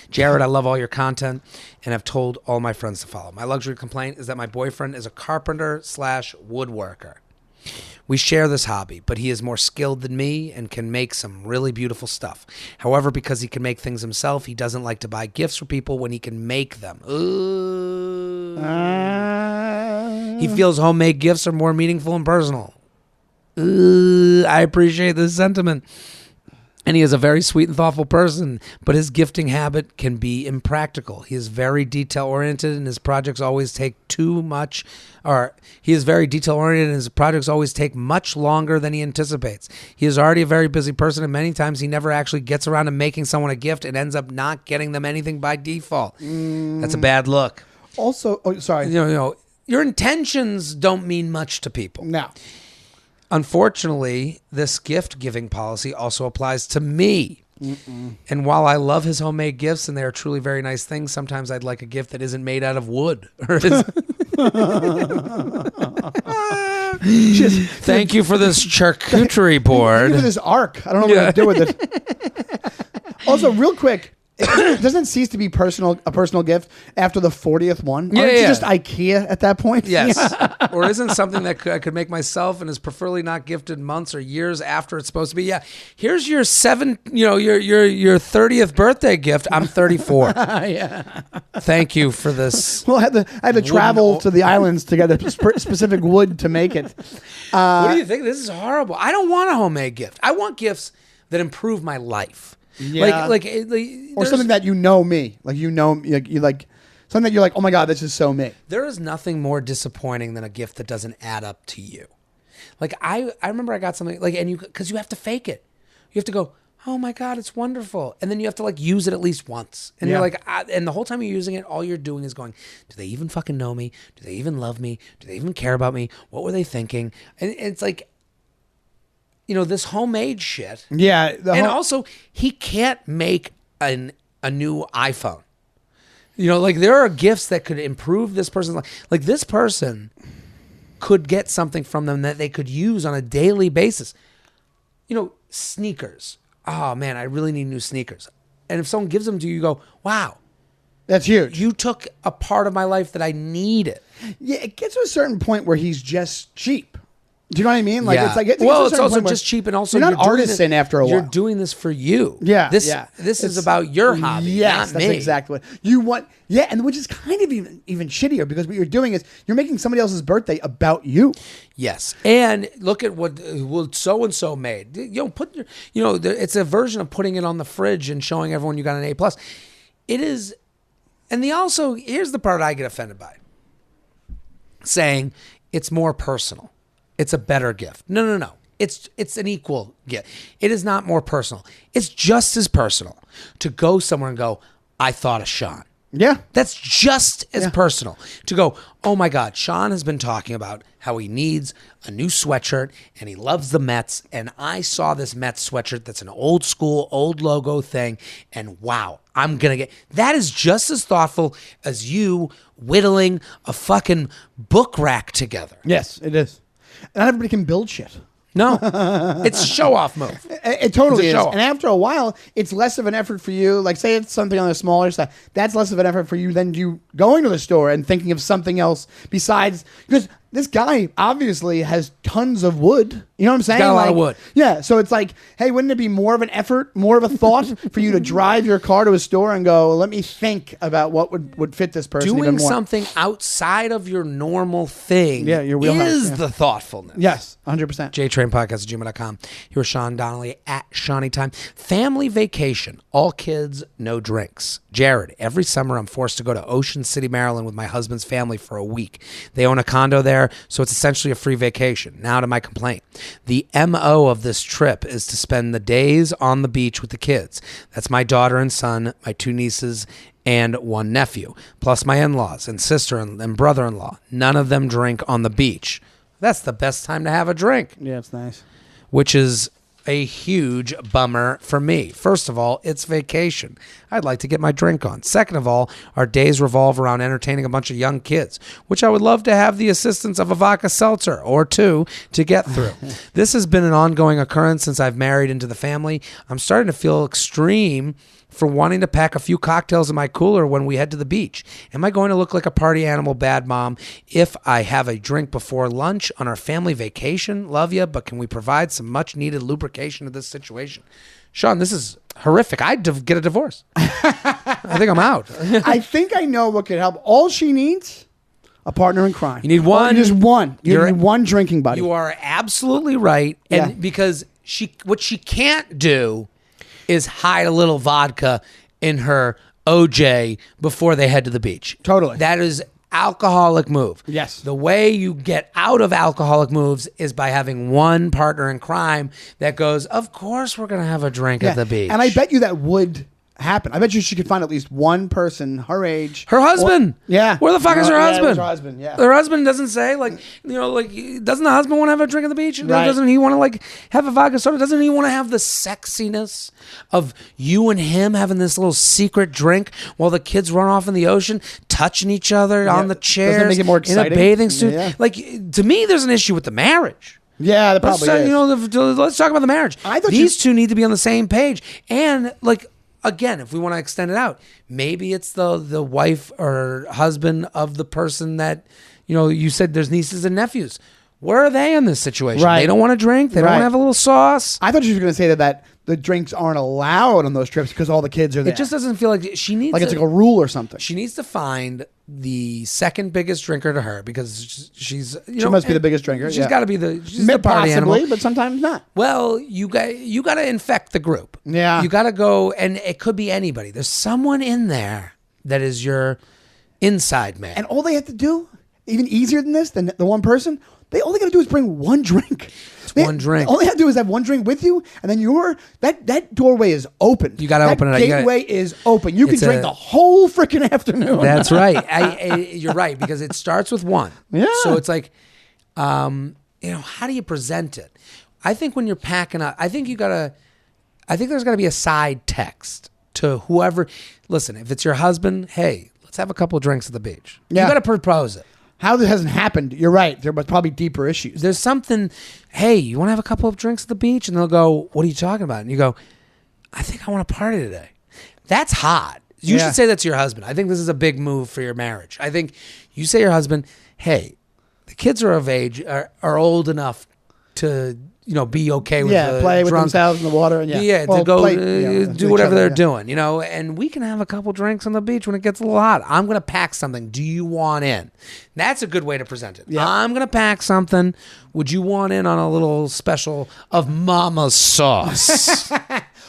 [SPEAKER 1] Jared, I love all your content and have told all my friends to follow. My luxury complaint is that my boyfriend is a carpenter/woodworker. We share this hobby, but he is more skilled than me and can make some really beautiful stuff. However, because he can make things himself, he doesn't like to buy gifts for people when he can make them. He feels homemade gifts are more meaningful and personal. I appreciate this sentiment. And he is a very sweet and thoughtful person, but his gifting habit can be impractical. He is very detail-oriented, and his projects always take much longer than he anticipates. He is already a very busy person, and many times he never actually gets around to making someone a gift and ends up not getting them anything by default. That's a bad look.
[SPEAKER 2] Also, sorry.
[SPEAKER 1] Your intentions don't mean much to people.
[SPEAKER 2] No.
[SPEAKER 1] Unfortunately, this gift-giving policy also applies to me. And while I love his homemade gifts, and they are truly very nice things, sometimes I'd like a gift that isn't made out of wood. Thank you for this charcuterie board.
[SPEAKER 2] Thank you for this arc. I don't know what to do with it. Also, real quick, it doesn't cease to be a personal gift after the 40th one. Aren't you just IKEA at that point?
[SPEAKER 1] Yes. Or isn't something that I could make myself and is preferably not gifted months or years after it's supposed to be. Yeah. Here's your your 30th birthday gift. I'm 34.
[SPEAKER 2] Yeah.
[SPEAKER 1] Thank you for this.
[SPEAKER 2] Well, I had to travel to the islands to get a specific wood to make it.
[SPEAKER 1] What do you think? This is horrible. I don't want a homemade gift. I want gifts that improve my life.
[SPEAKER 2] Yeah. Or something that me. Something that you're like, oh my God, this is so me.
[SPEAKER 1] There is nothing more disappointing than a gift that doesn't add up to you. Like I remember I got something because you have to fake it. You have to go, oh my God, it's wonderful. And then you have to use it at least once. And you're like, and the whole time you're using it, all you're doing is going, do they even fucking know me? Do they even love me? Do they even care about me? What were they thinking? And it's like, this homemade shit.
[SPEAKER 2] Yeah.
[SPEAKER 1] Also, he can't make a new iPhone. There are gifts that could improve this person's life. Like, this person could get something from them that they could use on a daily basis. Sneakers. Oh, man, I really need new sneakers. And if someone gives them to you, you go, wow.
[SPEAKER 2] That's huge.
[SPEAKER 1] You took a part of my life that I needed.
[SPEAKER 2] Yeah, it gets to a certain point where he's just cheap. Do you know what I mean?
[SPEAKER 1] It's also just cheap, and also
[SPEAKER 2] you're not artisan after a while.
[SPEAKER 1] You're doing this for you.
[SPEAKER 2] Yeah,
[SPEAKER 1] This is about your hobby.
[SPEAKER 2] Yes,
[SPEAKER 1] not
[SPEAKER 2] that's
[SPEAKER 1] me.
[SPEAKER 2] exactly what you want. Yeah, and which is kind of even shittier because what you're doing is you're making somebody else's birthday about you.
[SPEAKER 1] Yes, and look at what so and so made. It's a version of putting it on the fridge and showing everyone you got an A+. It is, and here's the part I get offended by. Saying it's more personal. It's a better gift. No. It's an equal gift. It is not more personal. It's just as personal to go somewhere and go, I thought of Sean.
[SPEAKER 2] Yeah.
[SPEAKER 1] That's just as personal. To go, oh my God, Sean has been talking about how he needs a new sweatshirt and he loves the Mets. And I saw this Mets sweatshirt that's an old school, old logo thing. And wow, I'm going to get... That is just as thoughtful as you whittling a fucking book rack together.
[SPEAKER 2] Yes, it is. Not everybody can build shit.
[SPEAKER 1] No, it's a show-off move.
[SPEAKER 2] It totally is. And after a while, it's less of an effort for you. Like, say it's something on the smaller side. That's less of an effort for you than you going to the store and thinking of something else besides... Because this guy obviously has tons of wood. You know what I'm saying?
[SPEAKER 1] He's got a lot of wood.
[SPEAKER 2] Yeah, so it's like, hey, wouldn't it be more of an effort, more of a thought for you to drive your car to a store and go, let me think about what would fit this person even more?
[SPEAKER 1] Doing something outside of your normal thing
[SPEAKER 2] your wheelhouse,
[SPEAKER 1] is the thoughtfulness.
[SPEAKER 2] Yes, 100%.
[SPEAKER 1] JTrainPodcast@gmail.com. Here is Sean Donnelly at Shawnee Time. Family vacation. All kids, no drinks. Jared, every summer I'm forced to go to Ocean City, Maryland with my husband's family for a week. They own a condo there, so it's essentially a free vacation. Now to my complaint. The MO of this trip is to spend the days on the beach with the kids. That's my daughter and son, my 2 nieces, and 1 nephew, plus my in-laws and sister and brother-in-law. None of them drink on the beach. That's the best time to have a drink.
[SPEAKER 2] Yeah, it's nice.
[SPEAKER 1] Which is a huge bummer for me. First of all, it's vacation. I'd like to get my drink on. Second of all, our days revolve around entertaining a bunch of young kids, which I would love to have the assistance of a vodka seltzer or 2 to get through. This has been an ongoing occurrence since I've married into the family. I'm starting to feel extreme for wanting to pack a few cocktails in my cooler when we head to the beach. Am I going to look like a party animal bad mom if I have a drink before lunch on our family vacation? Love you, but can we provide some much needed lubrication to this situation? Sean, this is horrific. I'd get a divorce. I think I'm out.
[SPEAKER 2] I think I know what could help. All she needs, a partner in crime.
[SPEAKER 1] You need one.
[SPEAKER 2] Just one. You need one drinking buddy.
[SPEAKER 1] You are absolutely right. And because what she can't do is hide a little vodka in her OJ before they head to the beach.
[SPEAKER 2] Totally.
[SPEAKER 1] That is alcoholic move.
[SPEAKER 2] Yes.
[SPEAKER 1] The way you get out of alcoholic moves is by having one partner in crime that goes, of course we're going to have a drink at the beach.
[SPEAKER 2] And I bet you that would happen. I bet you she could find at least one person her age.
[SPEAKER 1] Her husband.
[SPEAKER 2] Yeah.
[SPEAKER 1] Where the fuck is her husband?
[SPEAKER 2] It was her husband, yeah.
[SPEAKER 1] Her husband doesn't say, like, doesn't the husband want to have a drink at the beach?
[SPEAKER 2] Right.
[SPEAKER 1] Doesn't he want to, like, have a vodka soda? Doesn't he want to have the sexiness of you and him having this little secret drink while the kids run off in the ocean, touching each other on the chairs?
[SPEAKER 2] Doesn't it make it more exciting?
[SPEAKER 1] In a bathing suit?
[SPEAKER 2] Yeah.
[SPEAKER 1] Like, to me, there's an issue with the marriage.
[SPEAKER 2] Yeah, that probably is.
[SPEAKER 1] Let's talk about the marriage. These two need to be on the same page. And, like, again, if we want to extend it out, maybe it's the wife or husband of the person that, you said there's nieces and nephews. Where are they in this situation?
[SPEAKER 2] Right.
[SPEAKER 1] They don't want to drink. They don't want to have a little sauce.
[SPEAKER 2] I thought you were going to say that the drinks aren't allowed on those trips because all the kids are there.
[SPEAKER 1] It just doesn't feel like she needs
[SPEAKER 2] it's like a rule or something.
[SPEAKER 1] She needs to find the second biggest drinker to her because she's
[SPEAKER 2] she must be the biggest drinker.
[SPEAKER 1] She's got to be the party
[SPEAKER 2] possibly,
[SPEAKER 1] animal.
[SPEAKER 2] but sometimes not.
[SPEAKER 1] Well, you got to infect the group.
[SPEAKER 2] Yeah,
[SPEAKER 1] you got to go, and it could be anybody. There's someone in there that is your inside man, and
[SPEAKER 2] all they have to do, even easier than this, than the one person. All they got to do is bring one drink.
[SPEAKER 1] One drink.
[SPEAKER 2] All they have to do is have one drink with you, and then that doorway is open.
[SPEAKER 1] You got to open it.
[SPEAKER 2] That gateway is open. You can drink the whole freaking afternoon.
[SPEAKER 1] That's right. You're right, because it starts with one.
[SPEAKER 2] Yeah.
[SPEAKER 1] So it's like, how do you present it? I think when you're packing up, I think there's got to be a side text to whoever. Listen, if it's your husband, hey, let's have a couple of drinks at the beach.
[SPEAKER 2] Yeah.
[SPEAKER 1] You got to propose it.
[SPEAKER 2] How this hasn't happened, you're right. There was probably deeper issues.
[SPEAKER 1] There's something, hey, you want to have a couple of drinks at the beach? And they'll go, what are you talking about? And you go, I think I want to party today. That's hot. You should say that to your husband. I think this is a big move for your marriage. I think you say to your husband, hey, the kids are of age, are old enough to, be okay with
[SPEAKER 2] play with themselves in the water. And
[SPEAKER 1] to go do whatever they're doing, and we can have a couple drinks on the beach when it gets a little hot. I'm going to pack something. Do you want in? That's a good way to present it. Yeah. I'm going to pack something. Would you want in on a little special of mama's sauce?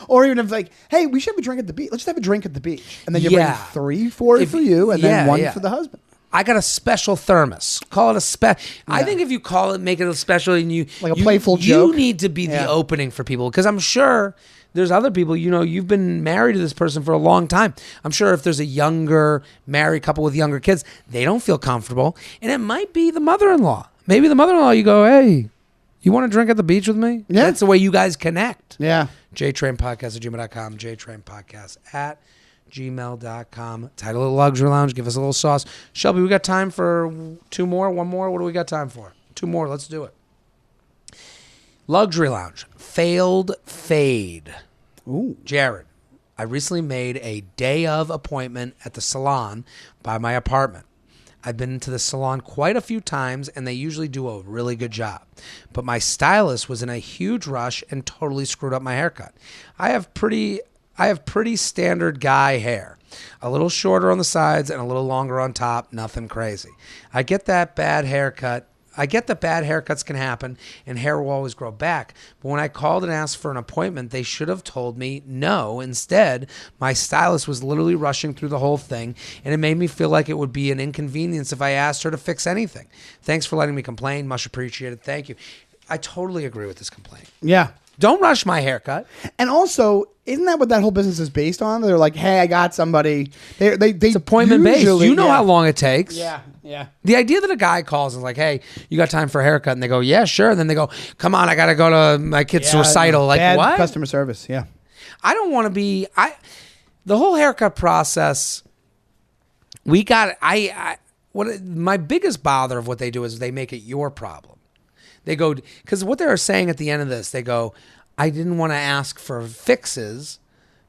[SPEAKER 2] Or even if hey, we should have a drink at the beach. Let's just have a drink at the beach. And then you bring 3, 4 for you and then one for the husband.
[SPEAKER 1] I got a special thermos. Call it a special. Yeah. I think if you call it, make it a special, and
[SPEAKER 2] like a playful joke.
[SPEAKER 1] You need to be the opening for people, because I'm sure there's other people. You've been married to this person for a long time. I'm sure if there's a younger married couple with younger kids, they don't feel comfortable, and it might be the mother-in-law. Maybe the mother-in-law. You go, hey, you want to drink at the beach with me?
[SPEAKER 2] Yeah,
[SPEAKER 1] that's the way you guys connect.
[SPEAKER 2] Yeah.
[SPEAKER 1] JTrainPodcast@gmail.com. JTrainPodcast@gmail.com. Title of the Luxury Lounge. Give us a little sauce. Shelby, we got time for 2 more? 1 more? What do we got time for? 2 more. Let's do it. Luxury Lounge. Failed fade.
[SPEAKER 2] Ooh.
[SPEAKER 1] Jared, I recently made a day of appointment at the salon by my apartment. I've been to the salon quite a few times, and they usually do a really good job. But my stylist was in a huge rush and totally screwed up my haircut. I have pretty standard guy hair. A little shorter on the sides and a little longer on top. Nothing crazy. I get that bad haircuts can happen and hair will always grow back. But when I called and asked for an appointment, they should have told me no. Instead, my stylist was literally rushing through the whole thing, and it made me feel like it would be an inconvenience if I asked her to fix anything. Thanks for letting me complain. Much appreciated. Thank you. I totally agree with this complaint.
[SPEAKER 2] Yeah.
[SPEAKER 1] Don't rush my haircut.
[SPEAKER 2] And also, isn't that what that whole business is based on? They're like, hey, I got somebody. It's
[SPEAKER 1] appointment based. You know how long it takes.
[SPEAKER 2] Yeah.
[SPEAKER 1] The idea that a guy calls and is like, hey, you got time for a haircut? And they go, yeah, sure. And then they go, come on, I got to go to my kid's recital. Like,
[SPEAKER 2] bad
[SPEAKER 1] what?
[SPEAKER 2] Customer service, yeah.
[SPEAKER 1] I don't want to be... The whole haircut process, my biggest bother of what they do is they make it your problem. They go, because what they're saying at the end of this, they go, I didn't want to ask for fixes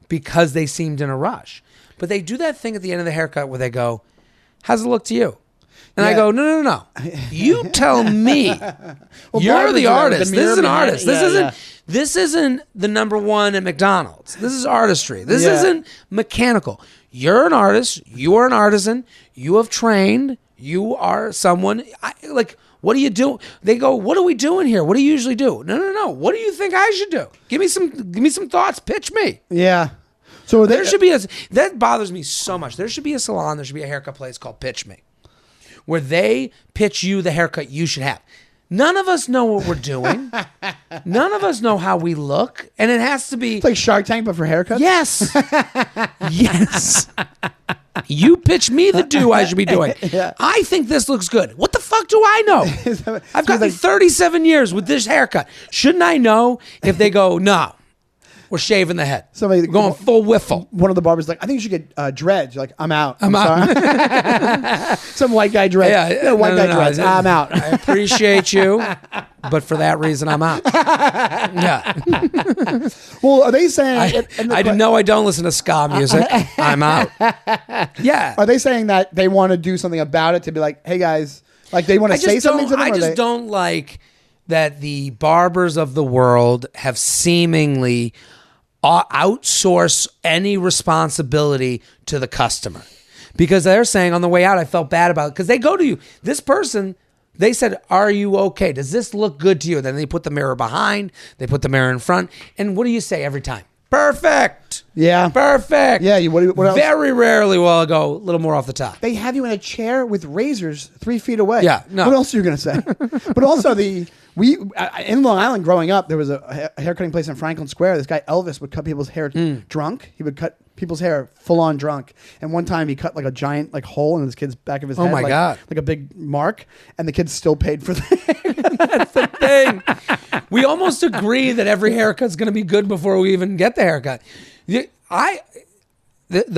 [SPEAKER 1] because they seemed in a rush. But they do that thing at the end of the haircut where they go, how's it look to you? And I go, no. You tell me. You're the artist. This is an artist. This isn't the number one at McDonald's. This is artistry. This isn't mechanical. You're an artist. You are an artisan. You have trained. You are someone. What do you do? They go, what are we doing here? What do you usually do? No. What do you think I should do? Give me some thoughts. Pitch me.
[SPEAKER 2] Yeah. So
[SPEAKER 1] there should be that bothers me so much. There should be a salon. There should be a haircut place called Pitch Me, where they pitch you the haircut you should have. None of us know what we're doing. None of us know how we look. And it has to be...
[SPEAKER 2] It's like Shark Tank, but for haircuts?
[SPEAKER 1] Yes. Yes. You pitch me the do I should be doing.
[SPEAKER 2] Yeah.
[SPEAKER 1] I think this looks good. What the fuck do I know? I've got 37 years with this haircut. Shouldn't I know if they go, no, we're shaving the head.
[SPEAKER 2] Somebody
[SPEAKER 1] going full whiffle.
[SPEAKER 2] One of the barbers like, I think you should get dreads. You're like, I'm out. I'm out. Some white guy dreads.
[SPEAKER 1] Yeah,
[SPEAKER 2] white guy dreads. I'm out.
[SPEAKER 1] I appreciate you, but for that reason, I'm out. Yeah.
[SPEAKER 2] Well, are they saying...
[SPEAKER 1] I don't listen to ska music. I'm out. Yeah.
[SPEAKER 2] Are they saying that they want to do something about it to be like, hey, guys, like they want to say something to them?
[SPEAKER 1] I just don't like that the barbers of the world have seemingly outsource any responsibility to the customer, because they're saying on the way out, I felt bad about it, because they go to you. This person, they said, are you okay? Does this look good to you? Then they put the mirror behind, they put the mirror in front. And what do you say every time? Perfect.
[SPEAKER 2] Yeah.
[SPEAKER 1] Perfect.
[SPEAKER 2] Yeah. What else?
[SPEAKER 1] Very rarely will I go a little more off the top.
[SPEAKER 2] They have you in a chair with razors 3 feet away.
[SPEAKER 1] Yeah. No.
[SPEAKER 2] What else are you going to say? But also in Long Island growing up, there was a haircutting place in Franklin Square. This guy Elvis would cut people's hair drunk. He would cut people's hair full on drunk. And one time he cut like a giant like hole in his kid's back of his head.
[SPEAKER 1] Oh my God.
[SPEAKER 2] Like a big mark. And the kids still paid for that.
[SPEAKER 1] That's the thing. We almost agree that every haircut's going to be good before we even get the haircut. The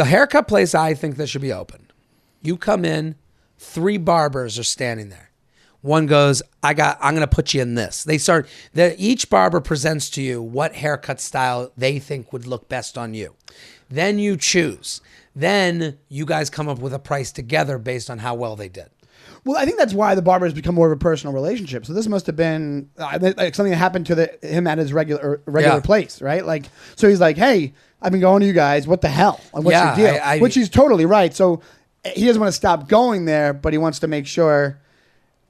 [SPEAKER 1] haircut place, I think that should be open. You come in, 3 barbers are standing there. One goes, I'm going to put you in this. Each barber presents to you what haircut style they think would look best on you. Then you choose. Then you guys come up with a price together based on how well they did.
[SPEAKER 2] Well, I think that's why the barber has become more of a personal relationship. So this must have been like something that happened to him at his regular place, right? Like, so he's like, hey, I've been going to you guys. What the hell? Like, what's your deal? Which he's totally right. So he doesn't want to stop going there, but he wants to make sure.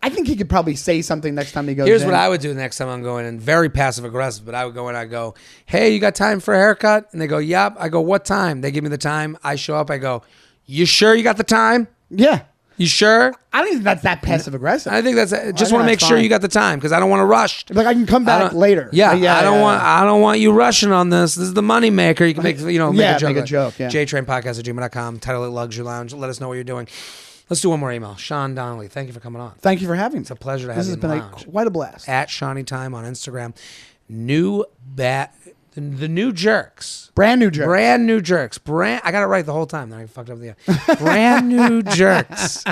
[SPEAKER 2] I think he could probably say something next time he goes
[SPEAKER 1] Here's
[SPEAKER 2] in.
[SPEAKER 1] what I would do next time I'm going in. Very passive aggressive, but I would go in. I go, hey, you got time for a haircut? And they go, yep. I go, what time? They give me the time. I show up. I go, you sure you got the time?
[SPEAKER 2] Yeah.
[SPEAKER 1] You sure?
[SPEAKER 2] I don't think that's that passive aggressive.
[SPEAKER 1] I think that's just want to make sure you got the time, because I don't want to rush.
[SPEAKER 2] Like I can come back later.
[SPEAKER 1] Yeah, I don't want you rushing on this. This is the money maker. You can make make a joke.
[SPEAKER 2] Yeah.
[SPEAKER 1] JTrainPodcast@gmail.com. Title it Luxury Lounge. Let us know what you're doing. Let's do one more email. Sean Donnelly, thank you for coming on.
[SPEAKER 2] Thank you for having me.
[SPEAKER 1] It's a pleasure to have you in the lounge.
[SPEAKER 2] This has been quite a blast.
[SPEAKER 1] At Shawnee Time on Instagram. The new jerks.
[SPEAKER 2] Brand new jerks.
[SPEAKER 1] Brand new jerks. I got it right the whole time. Then I fucked up the end. Brand new jerks.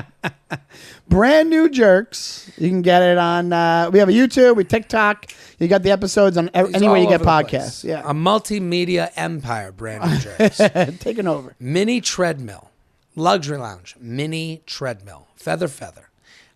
[SPEAKER 2] Brand new jerks. You can get it on, we have a YouTube, we TikTok. You got the episodes on anywhere you get podcasts. Yeah.
[SPEAKER 1] A multimedia empire, brand new jerks.
[SPEAKER 2] Taking over.
[SPEAKER 1] Mini treadmill. Luxury lounge. Mini treadmill. Feather.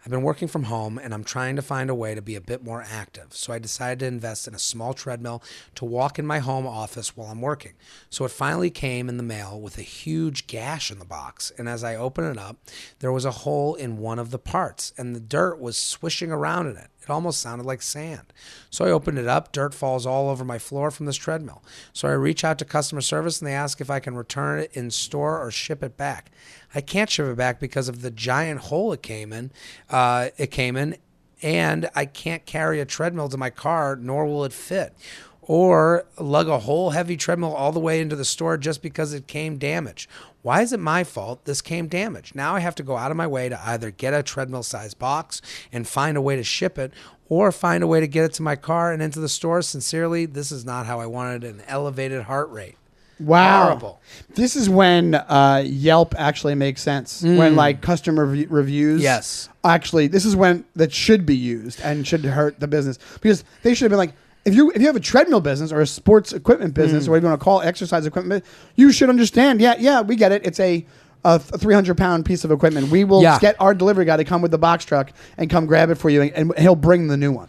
[SPEAKER 1] I've been working from home and I'm trying to find a way to be a bit more active. So I decided to invest in a small treadmill to walk in my home office while I'm working. So it finally came in the mail with a huge gash in the box. And as I opened it up, there was a hole in one of the parts and the dirt was swishing around in it. It almost sounded like sand. So I opened it up. Dirt falls all over my floor from this treadmill. So I reach out to customer service and they ask if I can return it in store or ship it back. I can't ship it back because of the giant hole it came in. And I can't carry a treadmill to my car, nor will it fit. Or lug a whole heavy treadmill all the way into the store just because it came damaged. Why is it my fault this came damaged? Now I have to go out of my way to either get a treadmill-sized box and find a way to ship it, or find a way to get it to my car and into the store. Sincerely, this is not how I wanted an elevated heart rate.
[SPEAKER 2] Wow.
[SPEAKER 1] Horrible.
[SPEAKER 2] This is when Yelp actually makes sense. When like customer reviews.
[SPEAKER 1] Yes.
[SPEAKER 2] Actually, this is when that should be used and should hurt the business. Because they should have been like, if you have a treadmill business or a sports equipment business or whatever you want to call exercise equipment, you should understand, yeah, we get it. It's a 300-pound piece of equipment. We will get our delivery guy to come with the box truck and come grab it for you, and he'll bring the new one.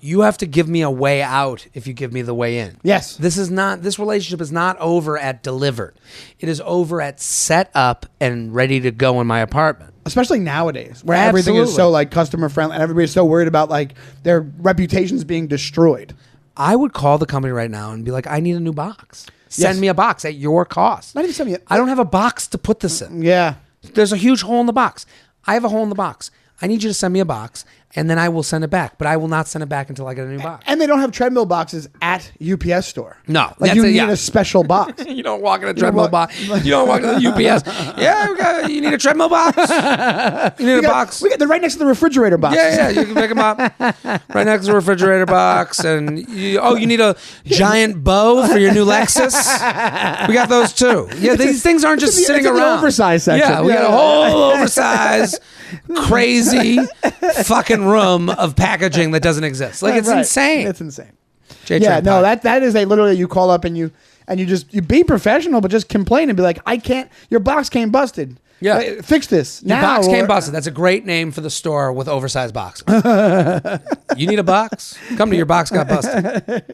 [SPEAKER 1] You have to give me a way out if you give me the way in.
[SPEAKER 2] Yes.
[SPEAKER 1] This relationship is not over at delivered. It is over at set up and ready to go in my apartment.
[SPEAKER 2] Especially nowadays, where everything is so like customer friendly and everybody's so worried about like their reputations being destroyed.
[SPEAKER 1] I would call the company right now and be like, I need a new box. Send me a box at your cost.
[SPEAKER 2] Not even send me
[SPEAKER 1] I don't have a box to put this in.
[SPEAKER 2] Yeah.
[SPEAKER 1] There's a huge hole in the box. I have a hole in the box. I need you to send me a box, and then I will send it back. But I will not send it back until I get a new box.
[SPEAKER 2] And they don't have treadmill boxes at UPS store.
[SPEAKER 1] No.
[SPEAKER 2] Like you need a special box.
[SPEAKER 1] You don't walk in a treadmill box. You don't walk in the UPS. Yeah, you need a treadmill box? You need a box?
[SPEAKER 2] They're right next to the refrigerator box.
[SPEAKER 1] Yeah, you can pick them up. Right next to the refrigerator box. And you need a giant bow for your new Lexus? We got those too. Yeah, these things aren't just sitting around.
[SPEAKER 2] The oversized section.
[SPEAKER 1] Yeah, we got a whole oversized, crazy fucking room of packaging that doesn't exist. Like, it's insane.
[SPEAKER 2] It's insane.
[SPEAKER 1] J-Train
[SPEAKER 2] that is literally you call up and you be professional, but just complain and be like, your box came busted.
[SPEAKER 1] Yeah.
[SPEAKER 2] Fix this.
[SPEAKER 1] Your box came busted. That's a great name for the store with oversized boxes. You need a box? Come to Your Box Got Busted.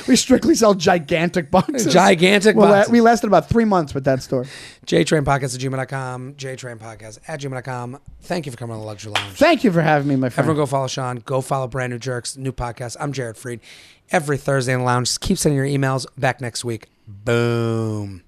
[SPEAKER 2] We strictly sell gigantic boxes.
[SPEAKER 1] Gigantic boxes.
[SPEAKER 2] We lasted about 3 months with that store.
[SPEAKER 1] JTrainPodcast@gmail.com. JTrainPodcast@gmail.com. Thank you for coming on the Luxury Lounge.
[SPEAKER 2] Thank you for having me, my friend.
[SPEAKER 1] Everyone go follow Sean. Go follow Brand New Jerks, new podcast. I'm Jared Freid. Every Thursday in the lounge. Just keep sending your emails. Back next week. Boom.